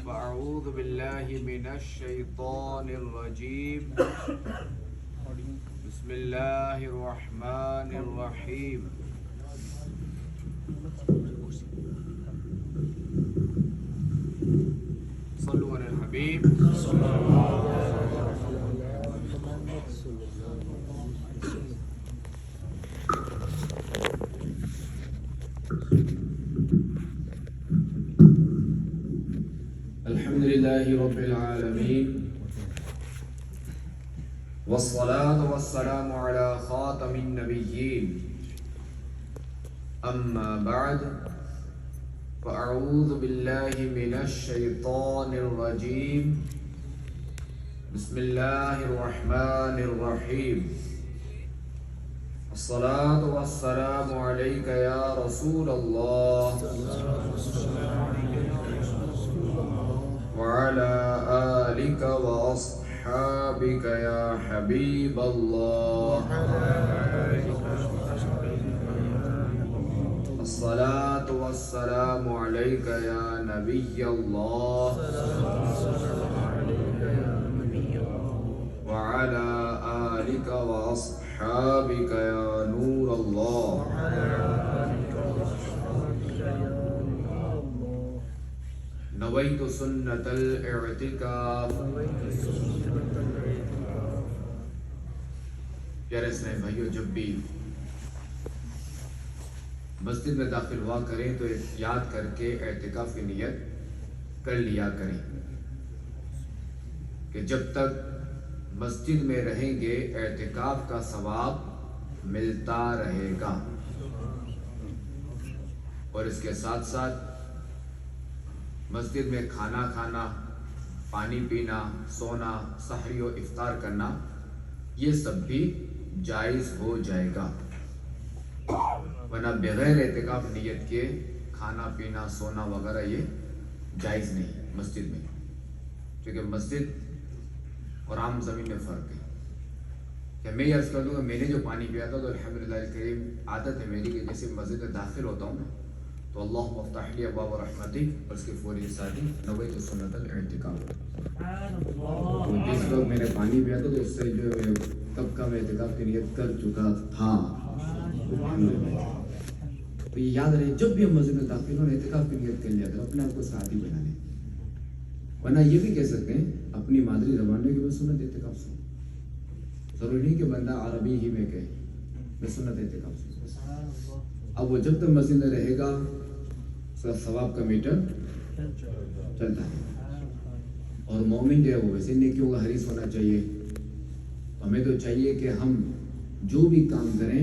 فأعوذ بالله من الشيطان الرجيم بسم الله الرحمن الرحيم صلوا على الحبيب الحمد لله رب العالمين والصلاة والسلام على خاتم النبيين أما بعد فأعوذ بالله من الشيطان الرجيم بسم الله الرحمن الرحيم الصلاة والسلام عليك يا رسول الله وعلى آلك وأصحابك يا حبيب الله الصلاة والسلام عليك يا نبي الله وعلى آلك وأصحابك يا نور الله نویت سنت الاعتکاف. پیارے اسلامی بھائیو، جب بھی مسجد میں داخل ہوا کریں تو یاد کر کے اعتکاف کی نیت کر لیا کریں کہ جب تک مسجد میں رہیں گے اعتکاف کا ثواب ملتا رہے گا، اور اس کے ساتھ ساتھ مسجد میں کھانا کھانا، پانی پینا، سونا، سحری و افطار کرنا، یہ سب بھی جائز ہو جائے گا، ورنہ بغیر اعتکاف نیت کے کھانا پینا سونا وغیرہ یہ جائز نہیں مسجد میں، کیونکہ مسجد اور عام زمین میں فرق ہے. کہ میں یہ عرض کر دوں کہ میں نے جو پانی پیا تھا تو الحمدللہ الکریم عادت ہے میری کہ جیسے مسجد میں داخل ہوتا ہوں نا تو اللہم افتح لی ابواب رحمتک، اور اس کے فوری ساتھ ہی نویت سنت الاعتکاف. تو جس وقت میں نے پانی پیا تھا تو اس سے جو ہے تب کا میں اعتکاف کی نیت کر چکا تھا. تو یہ یاد رہے جب بھی ہم مسجد میں داخل ہوں اعتکاف کی نیت کر لیا کریں، اپنے آپ کو ساتھی بنا لیں. ورنہ یہ بھی کہہ سکتے ہیں اپنی مادری زبان میں کہ میں سنت اعتکاف سوں، ضروری نہیں کہ بندہ عربی ہی میں کہے میں سنت اعتکاف سوں. اب وہ جب تک مسجد میں رہے گا اس کا ثواب کا میٹر چلتا ہے. اور مومن جو ہے وہ ویسے نیکیوں کا حریص ہونا چاہیے. ہمیں تو چاہیے کہ ہم جو بھی کام کریں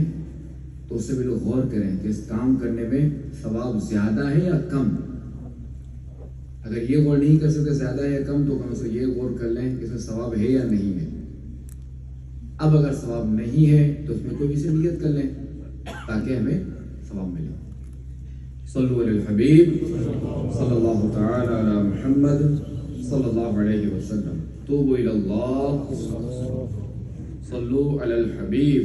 تو اس سے بھی لوگ غور کریں کہ اس کام کرنے میں ثواب زیادہ ہے یا کم. اگر یہ غور نہیں کر سکتے زیادہ ہے یا کم تو کم سے یہ غور کر لیں کہ اس میں ثواب ہے یا نہیں ہے. اب اگر ثواب نہیں ہے تو اس میں کوئی بھی سے نیت کر لیں تاکہ ہمیں ثواب ملے. صلو علی الحبیب صلی اللہ تعالی علی محمد صلی اللہ علیہ وسلم. توبوا الی اللہ صلو علی الحبیب.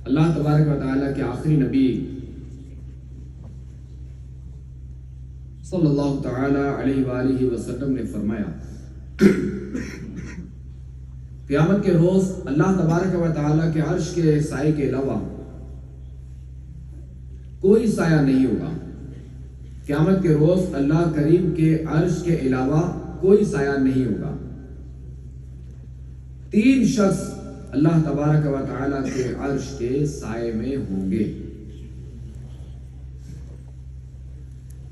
اللہ تبارک و تعالیٰ کے آخری نبی صلی اللہ تعالی علیہ وآلہ وسلم نے فرمایا قیامت کے روز اللہ تبارک و تعالیٰ کے عرش کے سائے کے علاوہ کوئی سایہ نہیں ہوگا. قیامت کے روز اللہ کریم کے عرش کے علاوہ کوئی سایہ نہیں ہوگا. 3 شخص اللہ تبارک و تعالیٰ کے عرش کے سائے میں ہوں گے.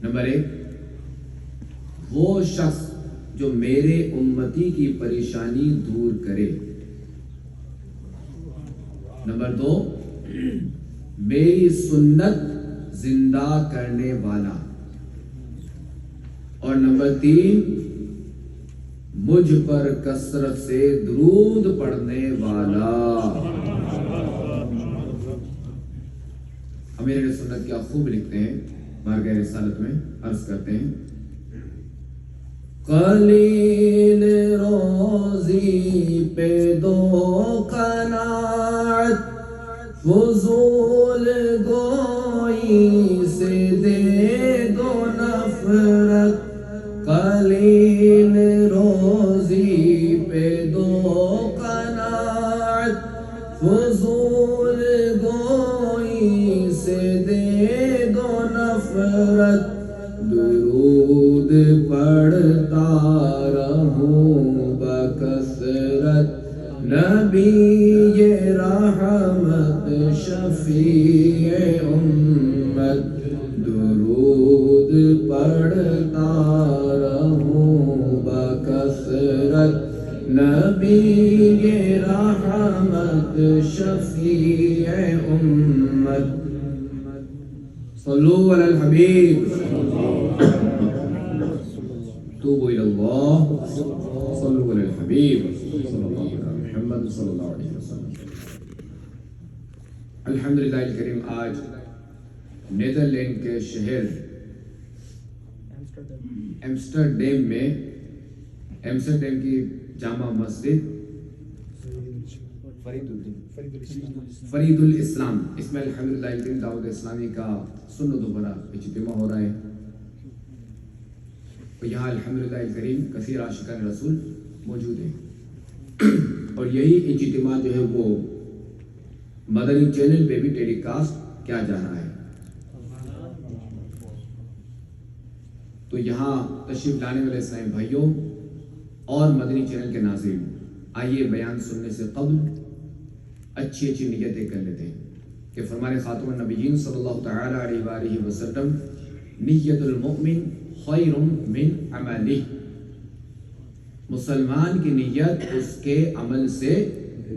نمبر 1 وہ شخص جو میرے امتی کی پریشانی دور کرے. نمبر 2 میری سنت زندہ کرنے والا. اور نمبر 3 مجھ پر کثرت سے درود پڑھنے والا. امیر سنت کیا خوب لکھتے ہیں بارگاہ رسالت میں، عرض کرتے ہیں قلیل روزی پہ دو قناعت، فضول گوئی سے دے فضول گوئی سے دے دو نفرت درود پڑھتا رہوں بکثرت نبی رحمت شفیع امت درود پڑھتا رہوں بکثرت نبی رحمت شفیع امت صلو علی الحبیب توبوا الی اللہ صلو علی الحبیب صلی اللہ علی محمد صلی اللہ علیہ وسلم. الحمدللہ الکریم آج نیدرلینڈ کے شہر ایمسٹرڈیم میں ایمسٹرڈیم کی جامع مسجد فرید الاسلام اس میں الحمدللہ الکریم دعوت اسلامی کا سنت و برا اجتماع ہو رہا ہے. یہاں الحمدللہ الکریم کثیر عاشقان رسول موجود ہیں اور یہی اجتماع جو ہے وہ مدنی چینل پہ بھی ٹیلی کاسٹ کیا جا رہا ہے. تو یہاں تشریف لانے والے اسلامی بھائیوں اور مدنی چینل کے ناظرین، آئیے بیان سننے سے قبل اچھی نیتیں کر لیتے ہیں کہ فرمان خاتم النبیین صلی اللہ تعالی علیہ وآلہ وسلم نیت المؤمن خیر من عملہ، مسلمان کی نیت اس کے عمل سے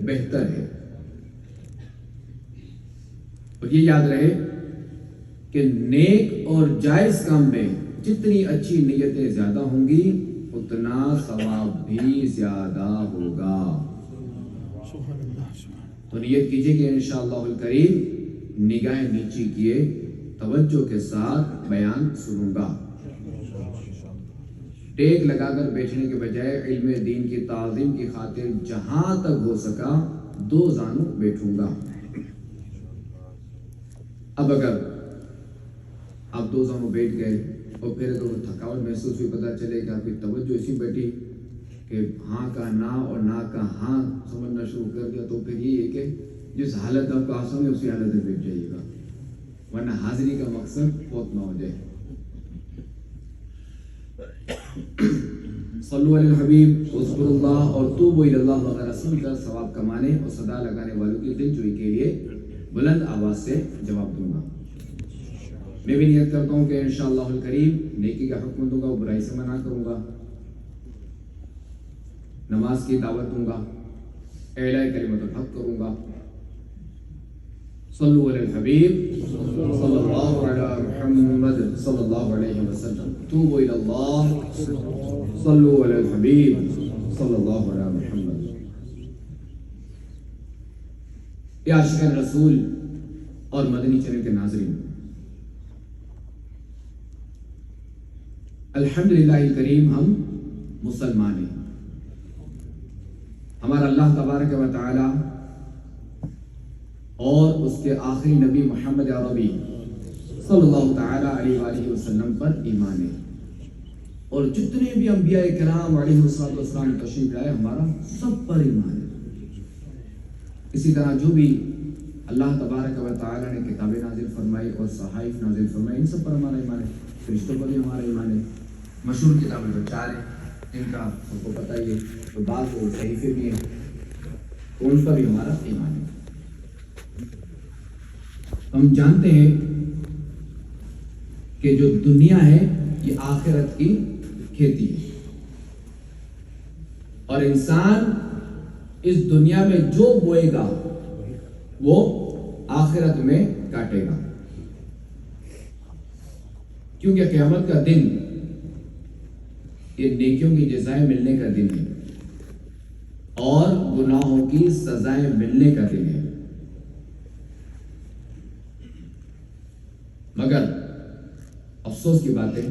بہتر ہے. اور یہ یاد رہے کہ نیک اور جائز کام میں جتنی اچھی نیتیں زیادہ ہوں گی اتنا ثواب بھی زیادہ ہوگا. تو نیت کیجئے کہ انشاءاللہ الکریم نگاہ نیچی کیے توجہ کے ساتھ بیان سنوں گا. ٹیک لگا کر بیٹھنے کے بجائے علم دین کی تعظیم کی خاطر جہاں تک ہو سکا دو زانوں بیٹھوں گا. اب اگر آپ دو زانوں بیٹھ گئے اور پھر اگر وہ تھکاوٹ محسوس ہوئی، پتہ چلے کہ آپ کی توجہ اسی بیٹھی کہ ہاں کا نا اور نا کا ہاں سمجھنا شروع کر دیا، تو پھر یہ ہے کہ جس حالت آپ کو آسان ہے اسی حالت میں بیٹھ جائیے گا، ورنہ حاضری کا مقصد فوت نہ ہو جائے. صلو علی الحبیب اذکر اللہ اور توبوا الی اللہ وغیرہ سن کر ثواب کمانے اور صدا لگانے والوں کی دل جوئی کے لیے بلند آواز سے جواب دوں گا. میں بھی نیت کرتا ہوں کہ انشاءاللہ الکریم نیکی کا حکم دوں گا، برائی سے منع کروں گا، نماز کی دعوت دوں گا، اعلاء کلمت الحق کروں گا. صلو علی الحبیب صلی اللہ علی محمد صلی اللہ علیہ وسلم. توبوا الی اللہ صلو علی الحبیب صلی اللہ علی محمد. یا عاشقان رسول اور مدنی چینل کے ناظرین، الحمدللہ الکریم ہم مسلمان ہیں. ہمارا اللہ تبارک و تعالی اور اس کے آخری نبی محمد عربی صلی اللہ تعالی علیہ وآلہ وسلم پر ایمان ہے. اور جتنے بھی انبیاء کرام علیہ السلام تشریف لائے ہمارا سب پر ایمان ہے. اسی طرح جو بھی اللہ تبارک و تعالی نے کتابیں نازل فرمائی اور صحائف نازل فرمائی ان سب پر ہمارا ایمان ہے. فرشتوں پر بھی ہمارا ایمان ہے. مشہور کتابیں تو 4 ہیں، ان کا سب کو پتہ ہی ہے. تو بعض وہ صحیفے بھی ہیں تو ان پر بھی ہمارا ایمان ہے. ہم جانتے ہیں کہ جو دنیا ہے یہ آخرت کی کھیتی ہے اور انسان اس دنیا میں جو بوئے گا وہ آخرت میں کاٹے گا، کیونکہ قیامت کا دن یہ نیکیوں کی جزائیں ملنے کا دن ہے اور گناہوں کی سزائیں ملنے کا دن ہے. مگر افسوس کی بات ہے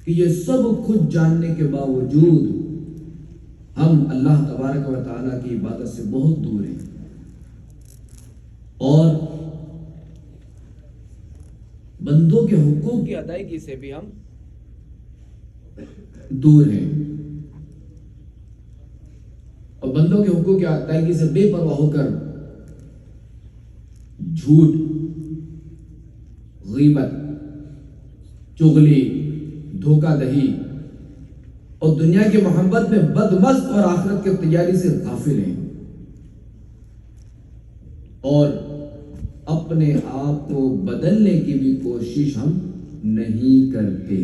کہ یہ سب کچھ جاننے کے باوجود ہم اللہ تبارک و تعالیٰ کی عبادت سے بہت دور ہیں اور بندوں کے حقوق کی ادائیگی سے بھی ہم دور ہیں اور بندوں بندوں کے حقوق کی ادائیگی سے بے پرواہ ہو کر جھوٹ، غیبت، چغلی، دھوکہ دہی اور دنیا کی محبت میں بدمست اور آخرت کی تیاری سے غافل ہیں، اور اپنے آپ کو بدلنے کی بھی کوشش ہم نہیں کرتے۔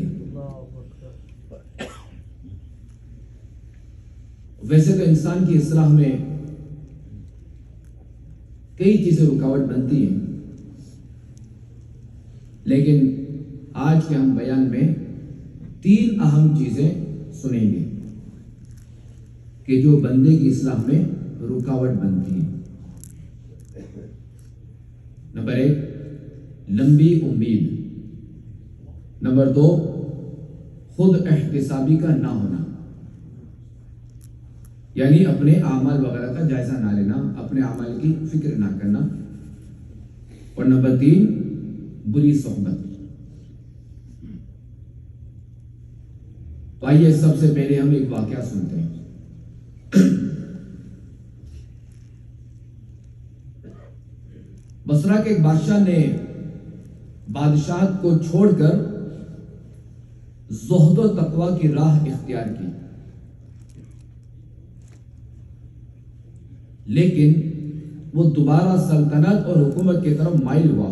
ویسے تو انسان کی اصلاح میں کئی چیزیں رکاوٹ بنتی ہیں، لیکن آج کے ہم بیان میں 3 اہم چیزیں سنیں گے کہ جو بندے کی اصلاح میں رکاوٹ بنتی ہیں۔ نمبر 1، لمبی امید۔ نمبر 2، خود احتسابی کا نہ ہونا، یعنی اپنے اعمال وغیرہ کا جائزہ نہ لینا، اپنے اعمال کی فکر نہ کرنا۔ اور نمبر 3، بری صحبت۔ تو آئیے سب سے پہلے ہم ایک واقعہ سنتے ہیں۔ بصرہ کے ایک بادشاہ نے بادشاہت کو چھوڑ کر زہد و تقوی کی راہ اختیار کی، لیکن وہ دوبارہ سلطنت اور حکومت کی طرف مائل ہوا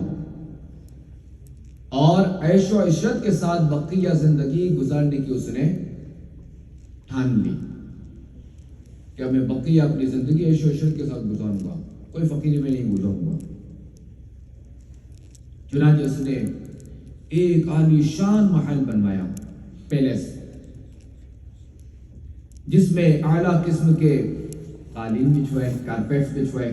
اور عیش و عشرت کے ساتھ بقیہ زندگی گزارنے کی اس نے ٹھان لی کہ میں بقیہ اپنی زندگی عیش و عشرت کے ساتھ گزاروں گا، کوئی فقیری میں نہیں گزاروں گا۔ چنانچہ اس نے ایک عالی شان محل بنوایا، پیلیس، جس میں اعلیٰ قسم کے قالین بچھوائے، کارپیٹس بچھوائے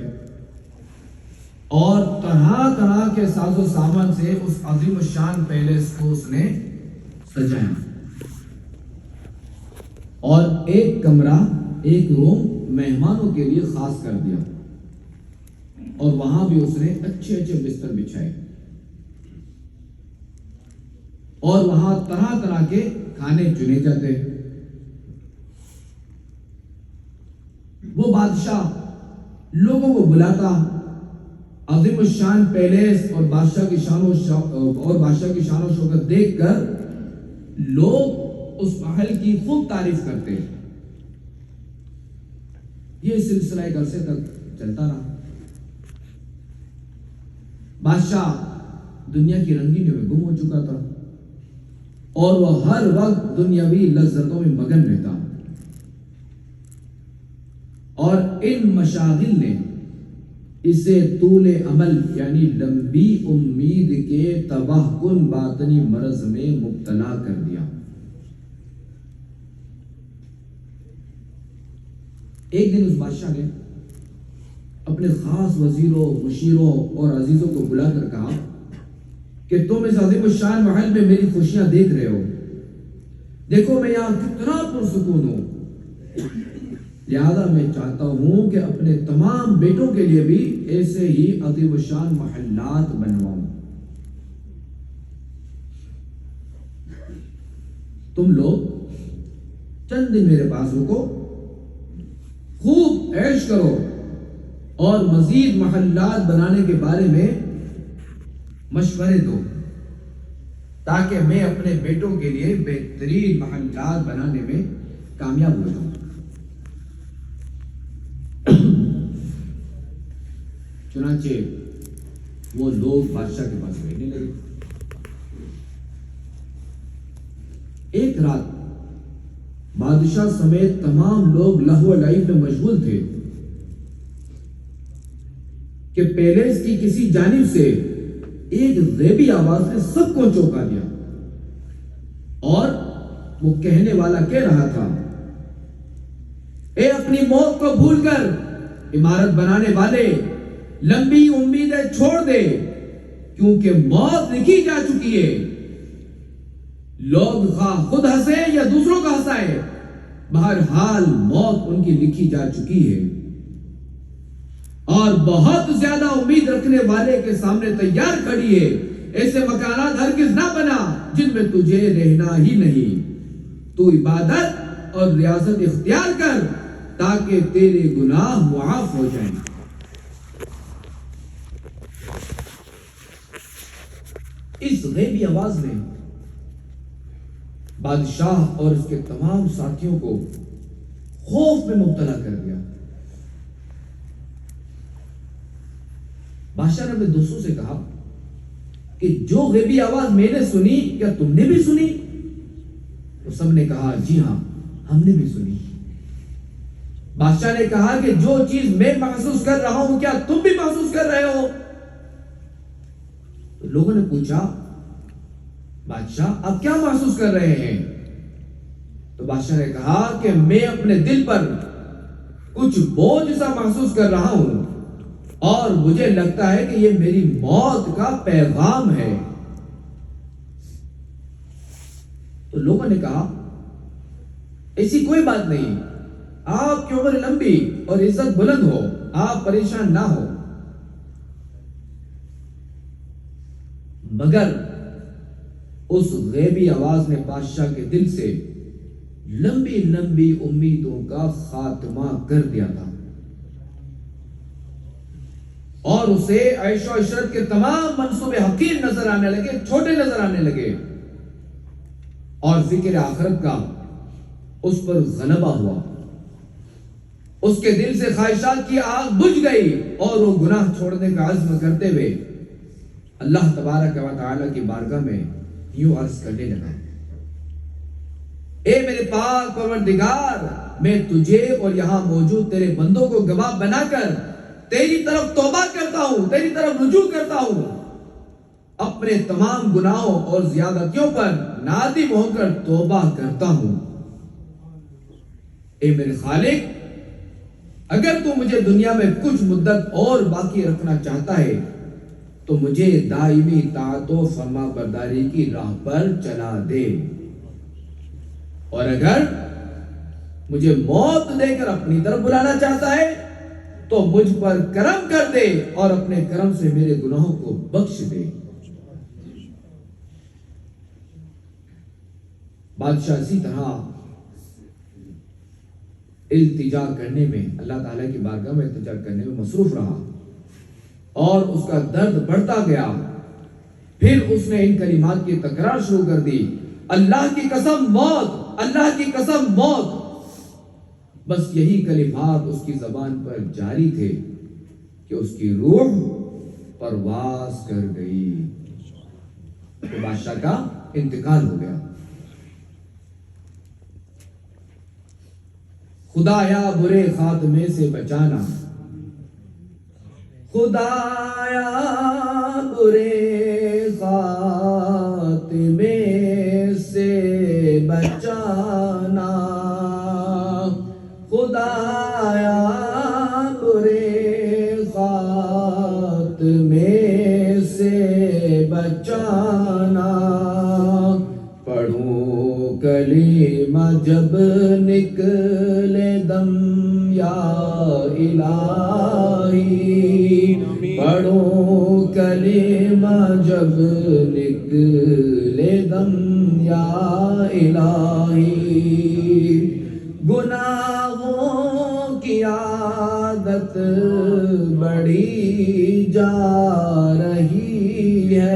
اور طرح طرح کے ساز و سامان سے اس عظیم الشان پیلیس کو اس نے سجایا، اور ایک کمرہ، ایک روم مہمانوں کے لیے خاص کر دیا، اور وہاں بھی اس نے اچھے اچھے بستر بچھائے، اور وہاں طرح طرح کے کھانے چنے جاتے۔ وہ بادشاہ لوگوں کو بلاتا، عظیم الشان پیلیس اور بادشاہ کی شان و شوکت دیکھ کر لوگ اس محل کی خوب تعریف کرتے۔ یہ سلسلہ ایک عرصے تک چلتا رہا۔ بادشاہ دنیا کی رنگینیوں میں گم ہو چکا تھا اور وہ ہر وقت دنیاوی لذتوں میں مگن رہتا، اور ان مشاغل نے اسے طول عمل یعنی لمبی امید کے تباہ کن باطنی مرض میں مبتلا کر دیا۔ ایک دن اس بادشاہ نے اپنے خاص وزیروں، مشیروں اور عزیزوں کو بلا کر کہا کہ تم اس عظیم الشان محل میں میری خوشیاں دیکھ رہے ہو، دیکھو میں یہاں کتنا پرسکون ہوں، لہذا میں چاہتا ہوں کہ اپنے تمام بیٹوں کے لیے بھی ایسے ہی عظیم الشان محلات بنواؤں۔ تم لوگ چند دن میرے پاس رکو، خوب عیش کرو اور مزید محلات بنانے کے بارے میں مشورے دو، تاکہ میں اپنے بیٹوں کے لیے بہترین محلات بنانے میں کامیاب ہو جاؤں۔ چنانچہ وہ لوگ بادشاہ کے پاس رہنے لگے۔ ایک رات بادشاہ سمیت تمام لوگ لہو و لعب میں مشغول تھے کہ پیلیس کی کسی جانب سے ایک غیبی آواز نے سب کو چونکا دیا، اور وہ کہنے والا کہہ رہا تھا، اے اپنی موت کو بھول کر عمارت بنانے والے، لمبی امیدیں چھوڑ دے، کیونکہ موت لکھی جا چکی ہے۔ لوگ خواہ خود ہنسے یا دوسروں کا ہنسائے، بہرحال موت ان کی لکھی جا چکی ہے، اور بہت زیادہ امید رکھنے والے کے سامنے تیار کھڑی ہے۔ ایسے مکانات ہرگز نہ بنا جن میں تجھے رہنا ہی نہیں۔ تو عبادت اور ریاضت اختیار کر تاکہ تیرے گناہ معاف ہو جائیں۔ اس غیبی آواز نے بادشاہ اور اس کے تمام ساتھیوں کو خوف میں مبتلا کر دیا۔ بادشاہ نے اپنے دوستوں سے کہا کہ جو غیبی آواز میں نے سنی کیا تم نے بھی سنی؟ تو سب نے کہا جی ہاں ہم نے بھی سنی۔ بادشاہ نے کہا کہ جو چیز میں محسوس کر رہا ہوں کیا تم بھی محسوس کر رہے ہو؟ تو لوگوں نے پوچھا بادشاہ آپ کیا محسوس کر رہے ہیں؟ تو بادشاہ نے کہا کہ میں اپنے دل پر کچھ بوجھ سا محسوس کر رہا ہوں اور مجھے لگتا ہے کہ یہ میری موت کا پیغام ہے۔ تو لوگوں نے کہا ایسی کوئی بات نہیں، آپ کی عمر لمبی اور عزت بلند ہو، آپ پریشان نہ ہو۔ مگر اس غیبی آواز نے بادشاہ کے دل سے لمبی لمبی امیدوں کا خاتمہ کر دیا تھا اور اسے عیش و عشرت کے تمام منصوبے حقیر نظر آنے لگے، چھوٹے نظر آنے لگے، اور فکر آخرت کا اس پر غلبہ ہوا۔ اس کے دل سے خواہشات کی آگ بجھ گئی اور وہ گناہ چھوڑنے کا عزم کرتے ہوئے اللہ تبارک و تعالی کی بارگاہ میں یوں عرض کرنے لگا، اے میرے پاک پروردگار، میں تجھے اور یہاں موجود تیرے بندوں کو گواہ بنا کر تیری طرف توبہ کرتا ہوں، تیری طرف رجوع کرتا ہوں، اپنے تمام گناہوں اور زیادتیوں پر نادم ہو کر توبہ کرتا ہوں۔ اے میرے خالق، اگر تو مجھے دنیا میں کچھ مدت اور باقی رکھنا چاہتا ہے تو مجھے دائمی طاعت و فرما برداری کی راہ پر چلا دے، اور اگر مجھے موت دے کر اپنی طرف بلانا چاہتا ہے تو مجھ پر کرم کر دے اور اپنے کرم سے میرے گناہوں کو بخش دے۔ بادشاہ اسی طرح التجا کرنے میں، اللہ تعالیٰ کی بارگاہ میں التجا کرنے میں مصروف رہا اور اس کا درد بڑھتا گیا۔ پھر اس نے ان کلمات کی تکرار شروع کر دی، اللہ کی قسم موت، اللہ کی قسم موت۔ بس یہی کلمات اس کی زبان پر جاری تھے کہ اس کی روح پرواز کر گئی، تو بادشاہ کا انتقال ہو گیا۔ خدایا برے خاتمے سے بچانا، خدایا برے خاتمے سے بچانا، خدایا برے خاتمے سے بچانا، پڑھوں کلمہ جب نکلے دم یا الہی، پڑھوں کلمہ جب نکلے دم یا الہی، گناہوں کی عادت بڑھی جا رہی ہے،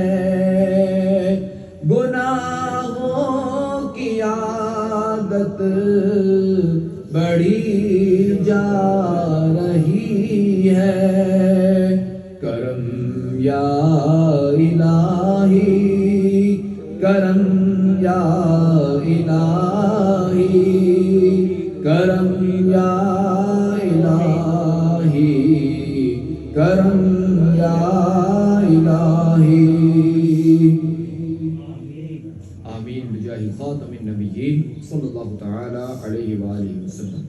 گناہوں کی عادت بڑھی جا رہی ہے، کرم یا الہی، کرم یا الہی، کرم یا الہی، کرم یا الہی۔ آمین بجاہ خاتم النبیین صلی اللہ تعالی علیہ وآلہ وسلم۔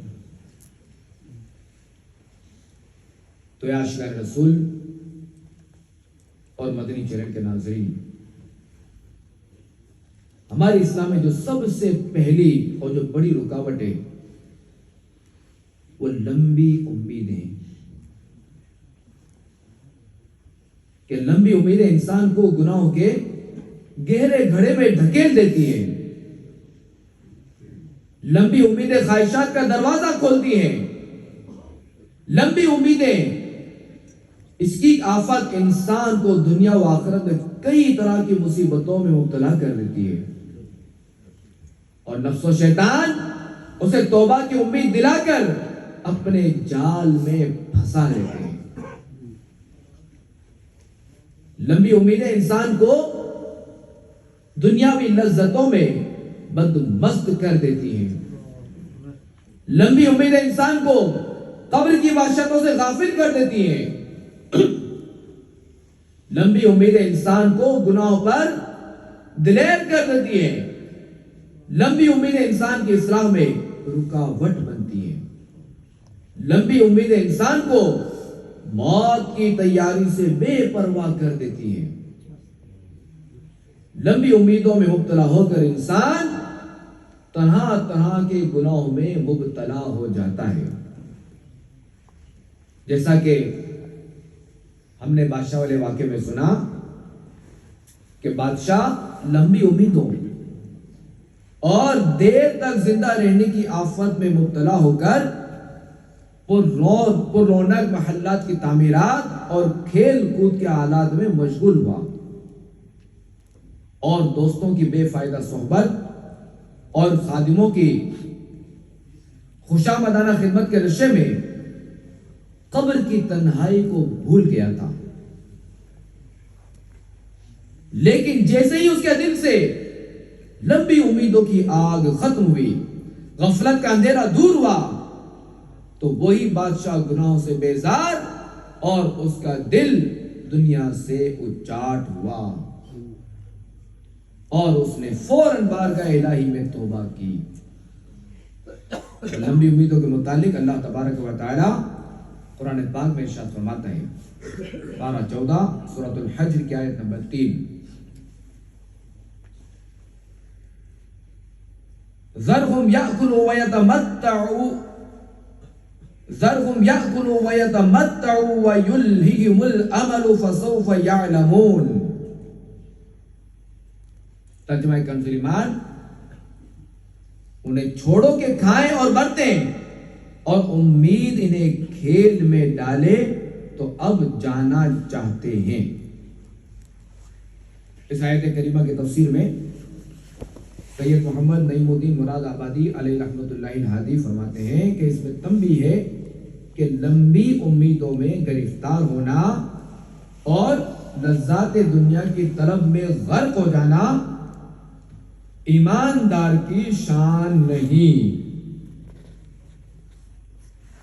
تو یا عاشقان رسول اور مدنی چینل کے ناظرین، ہمارے اسلام میں جو سب سے پہلی اور جو بڑی رکاوٹ ہے وہ لمبی امیدیں، کہ لمبی امیدیں انسان کو گناہوں کے گہرے گھڑے میں ڈھکیل دیتی ہیں، لمبی امیدیں خواہشات کا دروازہ کھولتی ہیں لمبی امیدیں، اس کی آفت انسان کو دنیا و آخرت میں کئی طرح کی مصیبتوں میں مبتلا کر دیتی ہے، اور نفس و شیطان اسے توبہ کی امید دلا کر اپنے جال میں پھنسا لیتے ہیں۔ لمبی امیدیں انسان کو دنیاوی لذتوں میں بدمست کر دیتی ہیں۔ لمبی امیدیں انسان کو قبر کی وحشتوں سے غافل کر دیتی ہیں۔ لمبی امیدیں انسان کو گناہوں پر دلیر کر دیتی ہیں۔ لمبی امیدیں انسان کی اصلاح میں رکاوٹ بنتی ہیں۔ لمبی امیدیں انسان کو موت کی تیاری سے بے پرواہ کر دیتی ہیں۔ لمبی امیدوں میں مبتلا ہو کر انسان طرح طرح کے گناہوں میں مبتلا ہو جاتا ہے۔ جیسا کہ ہم نے بادشاہ والے واقعے میں سنا کہ بادشاہ لمبی امیدوں اور دیر تک زندہ رہنے کی آفت میں مبتلا ہو کر پر رونق محلات کی تعمیرات اور کھیل کود کے آلات میں مشغول ہوا، اور دوستوں کی بے فائدہ صحبت اور خادموں کی خوشامدانہ خدمت کے نشے میں قبر کی تنہائی کو بھول گیا تھا۔ لیکن جیسے ہی اس کے دل سے لمبی امیدوں کی آگ ختم ہوئی، غفلت کا اندھیرا دور ہوا، تو وہی بادشاہ گناہوں سے بیزار اور اس کا دل دنیا سے اچاٹ ہوا، اور اس نے فوراً بارگاہ الہی میں توبہ کی۔ لمبی امیدوں کے متعلق اللہ تبارک و تعالی قرآن پاک میں ارشاد فرماتا ہے، پارہ 14 سورۃ الحجر کی آیت نمبر 3، ذرهم يأكلوا ويتمتعوا ويلههم الأمل فسوف يعلمون۔ ترجمہ کنز ایمان، انہیں چھوڑو کہ کھائیں اور برتیں، اور امید انہیں کھیل میں ڈالے تو اب جانا چاہتے ہیں۔ اس آیت کریمہ کی تفسیر میں سید محمد نعیم الدین مراد آبادی علیہ رحمۃ اللہ الہادی فرماتے ہیں کہ اس میں تنبیہ ہے کہ لمبی امیدوں میں گرفتار ہونا اور لذات دنیا کی طلب میں غرق ہو جانا ایماندار کی شان نہیں۔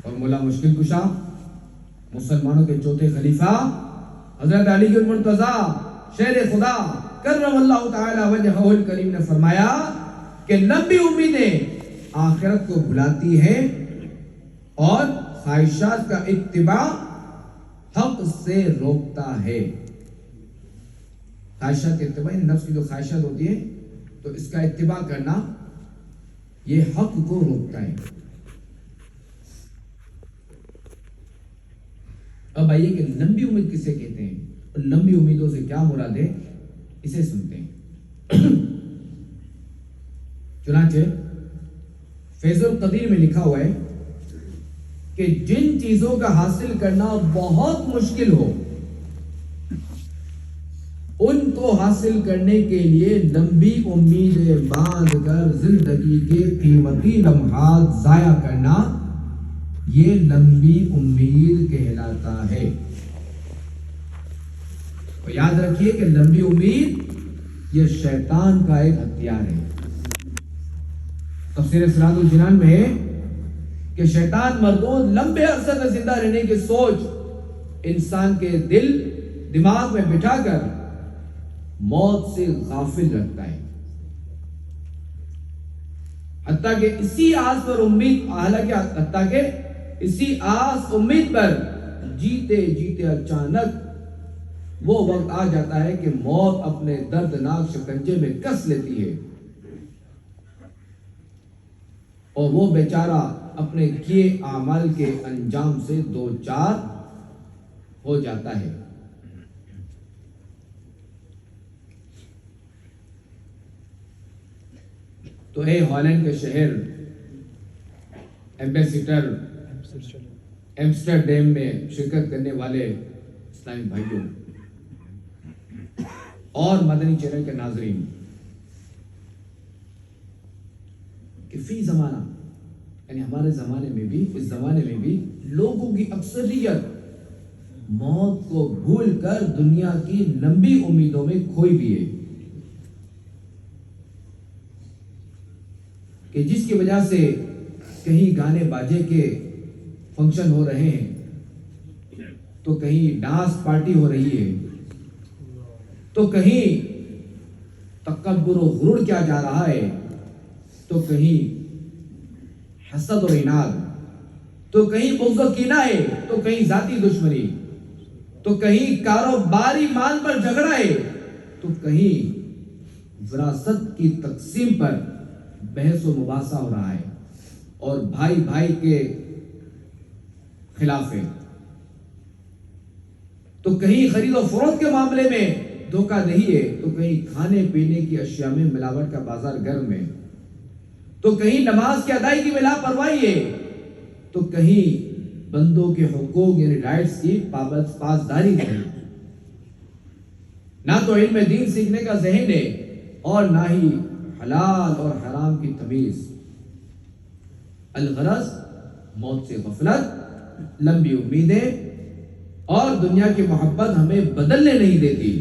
اور مولا مشکل کشا مسلمانوں کے چوتھے خلیفہ حضرت علی المرتضیٰ شیر خدا کرم اللہ تعالی وجہہ الکریم نے فرمایا کہ لمبی امیدیں آخرت کو بھلاتی ہیں اور خواہشات کا اتباع حق سے روکتا ہے۔ خواہشات کے اتباع، نفس کی جو خواہشات ہوتی ہیں تو اس کا اتباع کرنا یہ حق کو روکتا ہے۔ اب آئیے کہ لمبی امید کسے کہتے ہیں اور لمبی امیدوں سے کیا مراد ہے، اسے سنتے ہیں۔ چنانچہ فیض القدیر میں لکھا ہوا ہے کہ جن چیزوں کا حاصل کرنا بہت مشکل ہو، ان کو حاصل کرنے کے لیے لمبی امیدیں باندھ کر زندگی کے قیمتی لمحات ضائع کرنا، یہ لمبی امید کہلاتا ہے۔ اور یاد رکھیے کہ لمبی امید یہ شیطان کا ایک ہتھیار ہے۔ تفسیر سراج الجنان میں ہے کہ شیطان مردود لمبے عرصے تک زندہ رہنے کی سوچ انسان کے دماغ میں بٹھا کر موت سے غافل رکھتا ہے، حتیٰ کہ اسی آس امید پر جیتے جیتے اچانک وہ وقت آ جاتا ہے کہ موت اپنے دردناک شکنجے میں کس لیتی ہے، اور وہ بیچارہ اپنے کیے اعمال کے انجام سے دوچار ہو جاتا ہے۔ تو اے ہالینڈ کے شہر ایمسٹرڈیم میں شرکت کرنے والے اسلامی بھائیوں اور مدنی چینل کے ناظرین کہ فی زمانہ یعنی ہمارے زمانے میں بھی اس زمانے میں بھی لوگوں کی اکثریت موت کو بھول کر دنیا کی لمبی امیدوں میں کھوئی بھی ہے کہ جس کی وجہ سے کہیں گانے باجے کے فنکشن ہو رہے ہیں تو کہیں ڈانس پارٹی ہو رہی ہے تو کہیں تکبر و غرور کیا جا رہا ہے تو کہیں حسد اور عناد تو کہیں بغض و کینہ ہے تو کہیں ذاتی دشمنی تو کہیں کاروباری مال پر جھگڑا ہے تو کہیں وراثت کی تقسیم پر بحث و مباحثہ ہو رہا ہے اور بھائی بھائی کے خلاف ہے تو کہیں خرید و فروخت کے معاملے میں دھوکہ دہی ہے تو کہیں کھانے پینے کی اشیاء میں ملاوٹ کا بازار گرم ہے تو کہیں نماز کی ادائیگی میں لاپرواہی ہے تو کہیں بندوں کے حقوق یعنی رائٹس کی پاسداری نہیں نہ تو علم دین سیکھنے کا ذہن ہے اور نہ ہی حلال اور حرام کی تمیز الغرض موت سے غفلت لمبی امیدیں اور دنیا کی محبت ہمیں بدلنے نہیں دیتی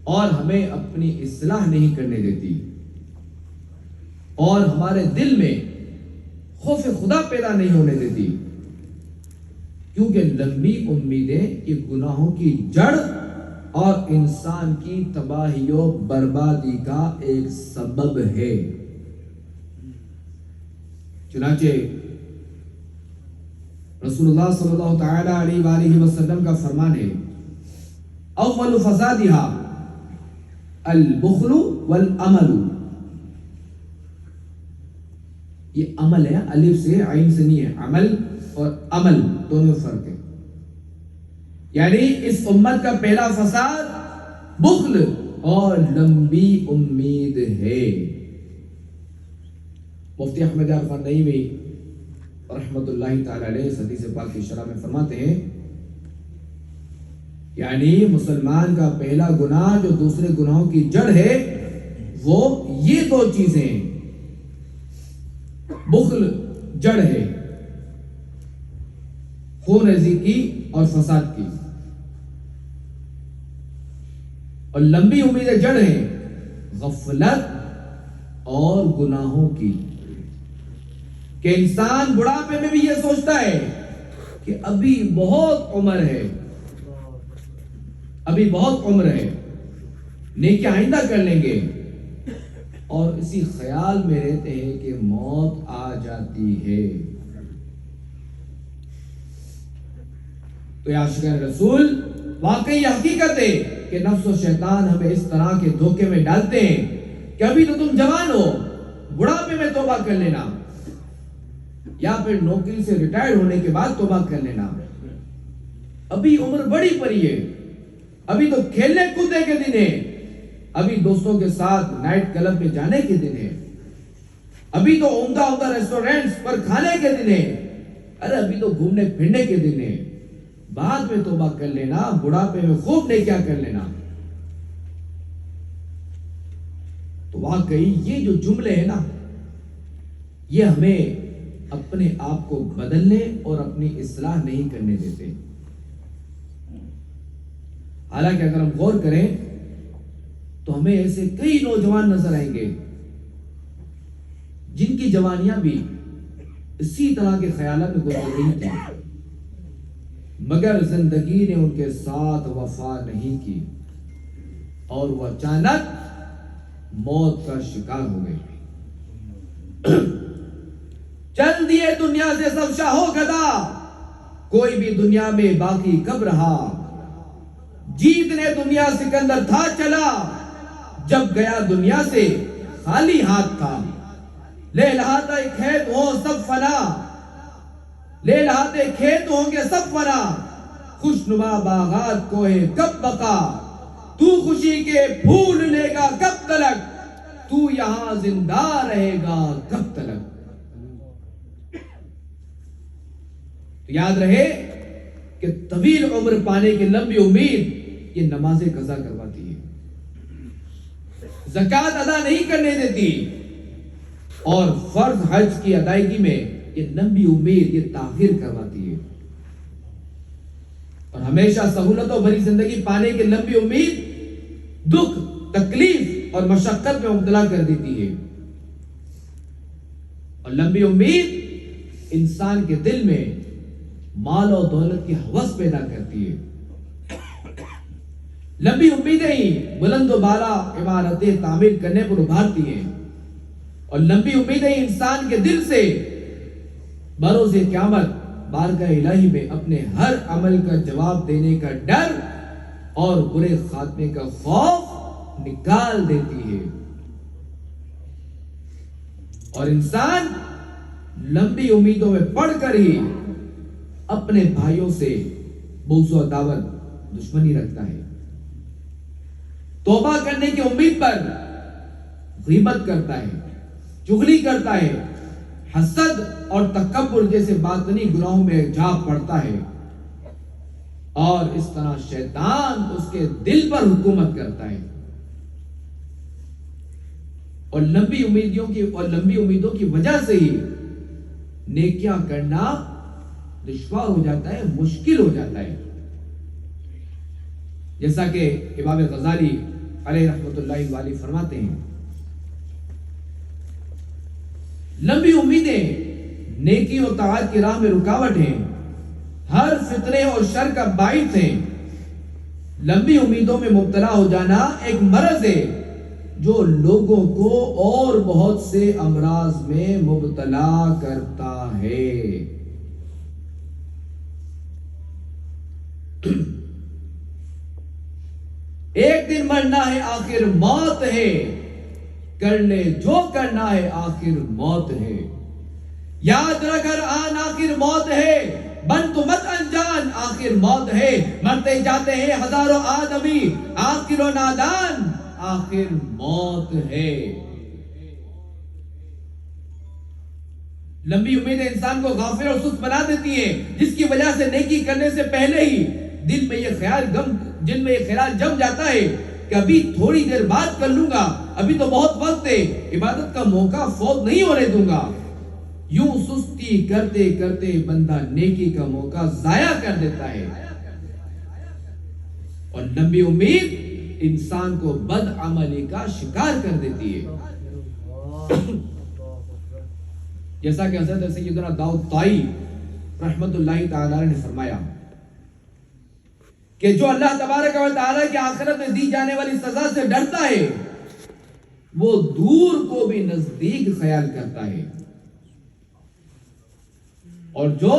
اور ہمیں اپنی اصلاح نہیں کرنے دیتی اور ہمارے دل میں خوف خدا پیدا نہیں ہونے دیتی کیونکہ لمبی امیدیں یہ گناہوں کی جڑ اور انسان کی تباہی و بربادی کا ایک سبب ہے چنانچہ رسول اللہ صلی اللہ تعالی علیہ وآلہ وسلم کا فرمان ہے اول فسادها البخل والعمل یہ عمل ہے الف سے عین سے نہیں ہے عمل اور عمل دونوں میں فرق ہے یعنی اس امت کا پہلا فساد بخل اور لمبی امید ہے مفتی احمد عرفان نعیمی رحمت اللہ تعالی علیہ حدیث پاک کی شرح میں فرماتے ہیں یعنی مسلمان کا پہلا گناہ جو دوسرے گناہوں کی جڑ ہے وہ یہ دو چیزیں بخل جڑ ہے خون ریزی کی اور فساد کی اور لمبی امیدیں جڑ ہیں غفلت اور گناہوں کی کہ انسان بڑھاپے میں بھی یہ سوچتا ہے کہ ابھی بہت عمر ہے ابھی بہت عمر ہے نیکی آئندہ کر لیں گے اور اسی خیال میں رہتے ہیں کہ موت آ جاتی ہے تو یا عاشقان رسول واقعی حقیقت ہے کہ نفس و شیطان ہمیں اس طرح کے دھوکے میں ڈالتے ہیں کہ ابھی تو تم جوان ہو بڑھاپے میں توبہ کر لینا یا پھر نوکری سے ریٹائر ہونے کے بعد توبہ کر لینا ابھی عمر بڑی پڑی ہے ابھی تو کھیلنے کودنے کے دن ہے ابھی دوستوں کے ساتھ نائٹ کلب میں جانے کے دن ہے ابھی تو عمدہ ریسٹورینٹس پر کھانے کے دن ہے ارے ابھی تو گھومنے پھرنے کے دن ہے بعد میں توبہ کر لینا بڑھاپے میں خوب نہیں کیا کر لینا تو واقعی یہ جو جملے ہیں نا یہ ہمیں اپنے آپ کو بدلنے اور اپنی اصلاح نہیں کرنے دیتے حالانکہ اگر ہم غور کریں تو ہمیں ایسے کئی نوجوان نظر آئیں گے جن کی جوانیاں بھی اسی طرح کے خیالات میں گزر رہی تھیں مگر زندگی نے ان کے ساتھ وفا نہیں کی اور وہ اچانک موت کا شکار ہو گئے چل دیے دنیا سے سب شاہو گدا کوئی بھی دنیا میں باقی کب رہا جیتنے دنیا سکندر تھا چلا جب گیا دنیا سے خالی ہاتھ تھا لے لہاتے کھیت ہو سب فنا لے لہاتے کھیت ہوں گے سب فنا خوشنما باغات کو ہے کب بقا تو خوشی کے پھول لے گا کب تلک تو یہاں زندہ رہے گا کب تلک تو یاد رہے کہ طویل عمر پانے کی لمبی امید یہ نماز قضا کرواتی ہے، زکوٰۃ ادا نہیں کرنے دیتی، اور فرض حج کی ادائیگی میں یہ لمبی امید یہ تاخیر کرواتی ہے، اور ہمیشہ سہولتوں بھری زندگی پانے کی لمبی امید دکھ، تکلیف اور مشقت میں مبتلا کر دیتی ہے۔ اور لمبی امید انسان کے دل میں مال و دولت کی ہوس پیدا کرتی ہے۔ لمبی امیدیں ہی بلند و بالا عمارتیں تعمیر کرنے پر ابھارتی ہیں، اور لمبی امیدیں انسان کے دل سے بروز قیامت بارگاہ الہی میں اپنے ہر عمل کا جواب دینے کا ڈر اور برے خاتمے کا خوف نکال دیتی ہے۔ اور انسان لمبی امیدوں میں پڑھ کر ہی اپنے بھائیوں سے بغض و عداوت، دشمنی رکھتا ہے، توبہ کرنے کی امید پر غیبت کرتا ہے، چغلی کرتا ہے، حسد اور تکبر جیسے باطنی گناہوں میں جا پڑتا ہے، اور اس طرح شیطان اس کے دل پر حکومت کرتا ہے، اور لمبی امیدوں کی وجہ سے ہی نیکیاں کرنا دشوار ہو جاتا ہے، مشکل ہو جاتا ہے۔ جیسا کہ امام غزالی علیہ رحمۃ اللہ علیہ فرماتے ہیں، لمبی امیدیں نیکی اور طاعت کی راہ میں رکاوٹ ہیں، ہر فتنے اور شر کا باعث ہیں۔ لمبی امیدوں میں مبتلا ہو جانا ایک مرض ہے جو لوگوں کو اور بہت سے امراض میں مبتلا کرتا ہے۔ ایک دن مرنا ہے آخر موت ہے، کر لے جو کرنا ہے آخر موت ہے، یاد رکھ ہر آن آخر موت ہے، بن تو مت انجان آخر موت ہے، مرتے جاتے ہیں ہزاروں آدمی آخر و نادان آخر موت ہے۔ لمبی امیدیں انسان کو غافل اور سست بنا دیتی ہیں، جس کی وجہ سے نیکی کرنے سے پہلے ہی دل میں یہ خیال جم جاتا ہے کہ ابھی تھوڑی دیر بعد کر لوں گا، ابھی تو بہت وقت ہے، عبادت کا موقع فوت نہیں ہونے دوں گا۔ یوں سستی کرتے کرتے بندہ نیکی کا موقع ضائع کر دیتا ہے، اور لمبی امید انسان کو بدعملی کا شکار کر دیتی ہے۔ جیسا کہ حضرت سیدنا داؤد طائی رحمت اللہ تعالی نے فرمایا کہ جو اللہ تبارک و تعالی کی آخرت میں دی جانے والی سزا سے ڈرتا ہے وہ دور کو بھی نزدیک خیال کرتا ہے، اور جو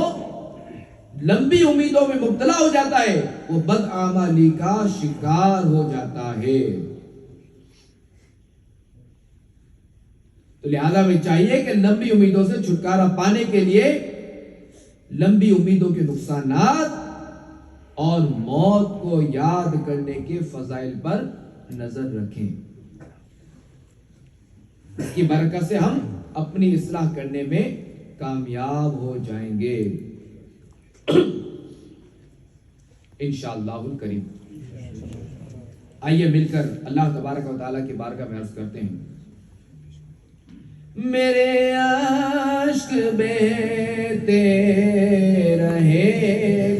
لمبی امیدوں میں مبتلا ہو جاتا ہے وہ بدعملی کا شکار ہو جاتا ہے۔ تو لہذا میں چاہیے کہ لمبی امیدوں سے چھٹکارا پانے کے لیے لمبی امیدوں کے نقصانات اور موت کو یاد کرنے کے فضائل پر نظر رکھیں۔ اس کی برکت سے ہم اپنی اصلاح کرنے میں کامیاب ہو جائیں گے انشاءاللہ الکریم۔ آئیے مل کر اللہ تبارک و تعالیٰ کی بارگاہ میں عرض کرتے ہیں، میرے عشق بہتے رہے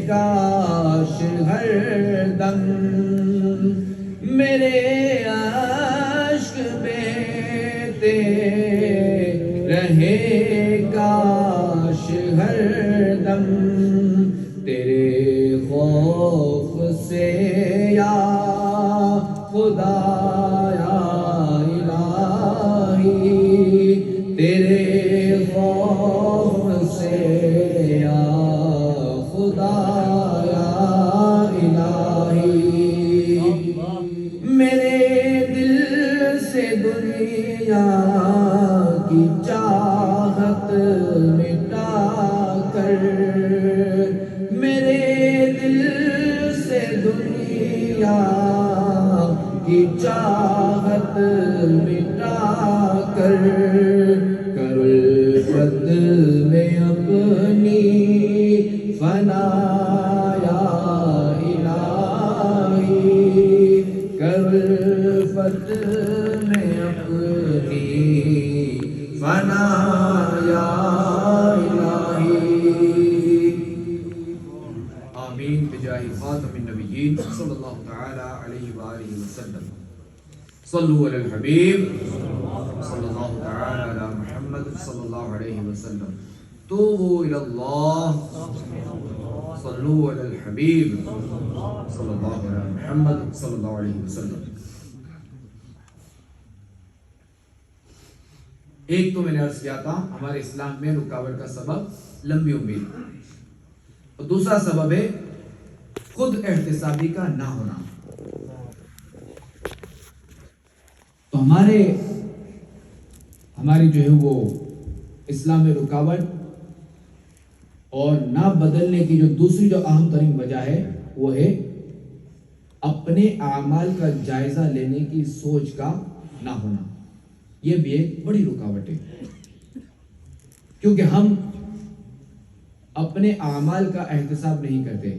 کاش ہر دم، میرے عشق بہتے رہے کاش ہر دم، تیرے خوف سے یا خدا یا الہی، تیرے خوف سے یا خدا یا الہی، میرے دل سے دنیا کی چاہت مٹا کر، میرے دل سے دنیا کی چاہت مٹا کر، کر الفت میں اپنی میں اپنی فنا یا الہی آمین بجاہ خاتم النبیین صلی اللہ تعالی علیہ وآلہ وسلم صلو علی الحبیب صلی اللہ تعالی علی محمد صلی اللہ علیہ وسلم توبوا الی اللہ صلو علی الحبیب صلی اللہ علی محمد صلی اللہ علیہ وسلم. ایک تو میں نے عرض کیا تھا ہمارے اسلام میں رکاوٹ کا سبب لمبی امید، اور دوسرا سبب ہے خود احتسابی کا نہ ہونا. تو ہماری جو ہے وہ اسلام میں رکاوٹ اور نہ بدلنے کی جو دوسری جو اہم ترین وجہ ہے وہ ہے اپنے اعمال کا جائزہ لینے کی سوچ کا نہ ہونا. یہ بھی ایک بڑی رکاوٹ ہے، کیونکہ ہم اپنے اعمال کا احتساب نہیں کرتے،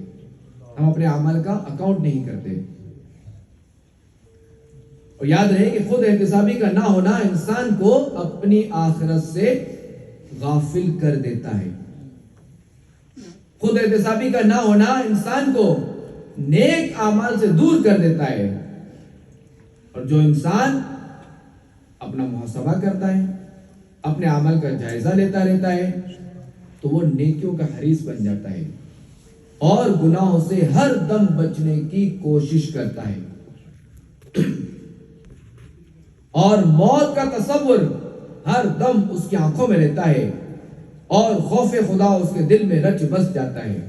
ہم اپنے اعمال کا اکاؤنٹ نہیں کرتے. اور یاد رہے کہ خود احتسابی کا نہ ہونا انسان کو اپنی آخرت سے غافل کر دیتا ہے. خود احتسابی کا نہ ہونا انسان کو نیک اعمال سے دور کر دیتا ہے. اور جو انسان اپنا محاسبہ کرتا ہے، اپنے عمل کا جائزہ لیتا رہتا ہے، تو وہ نیکیوں کا حریص بن جاتا ہے اور گناہوں سے ہر دم بچنے کی کوشش کرتا ہے. اور موت کا تصور ہر دم اس کی آنکھوں میں رہتا ہے اور خوف خدا اس کے دل میں رچ بس جاتا ہے.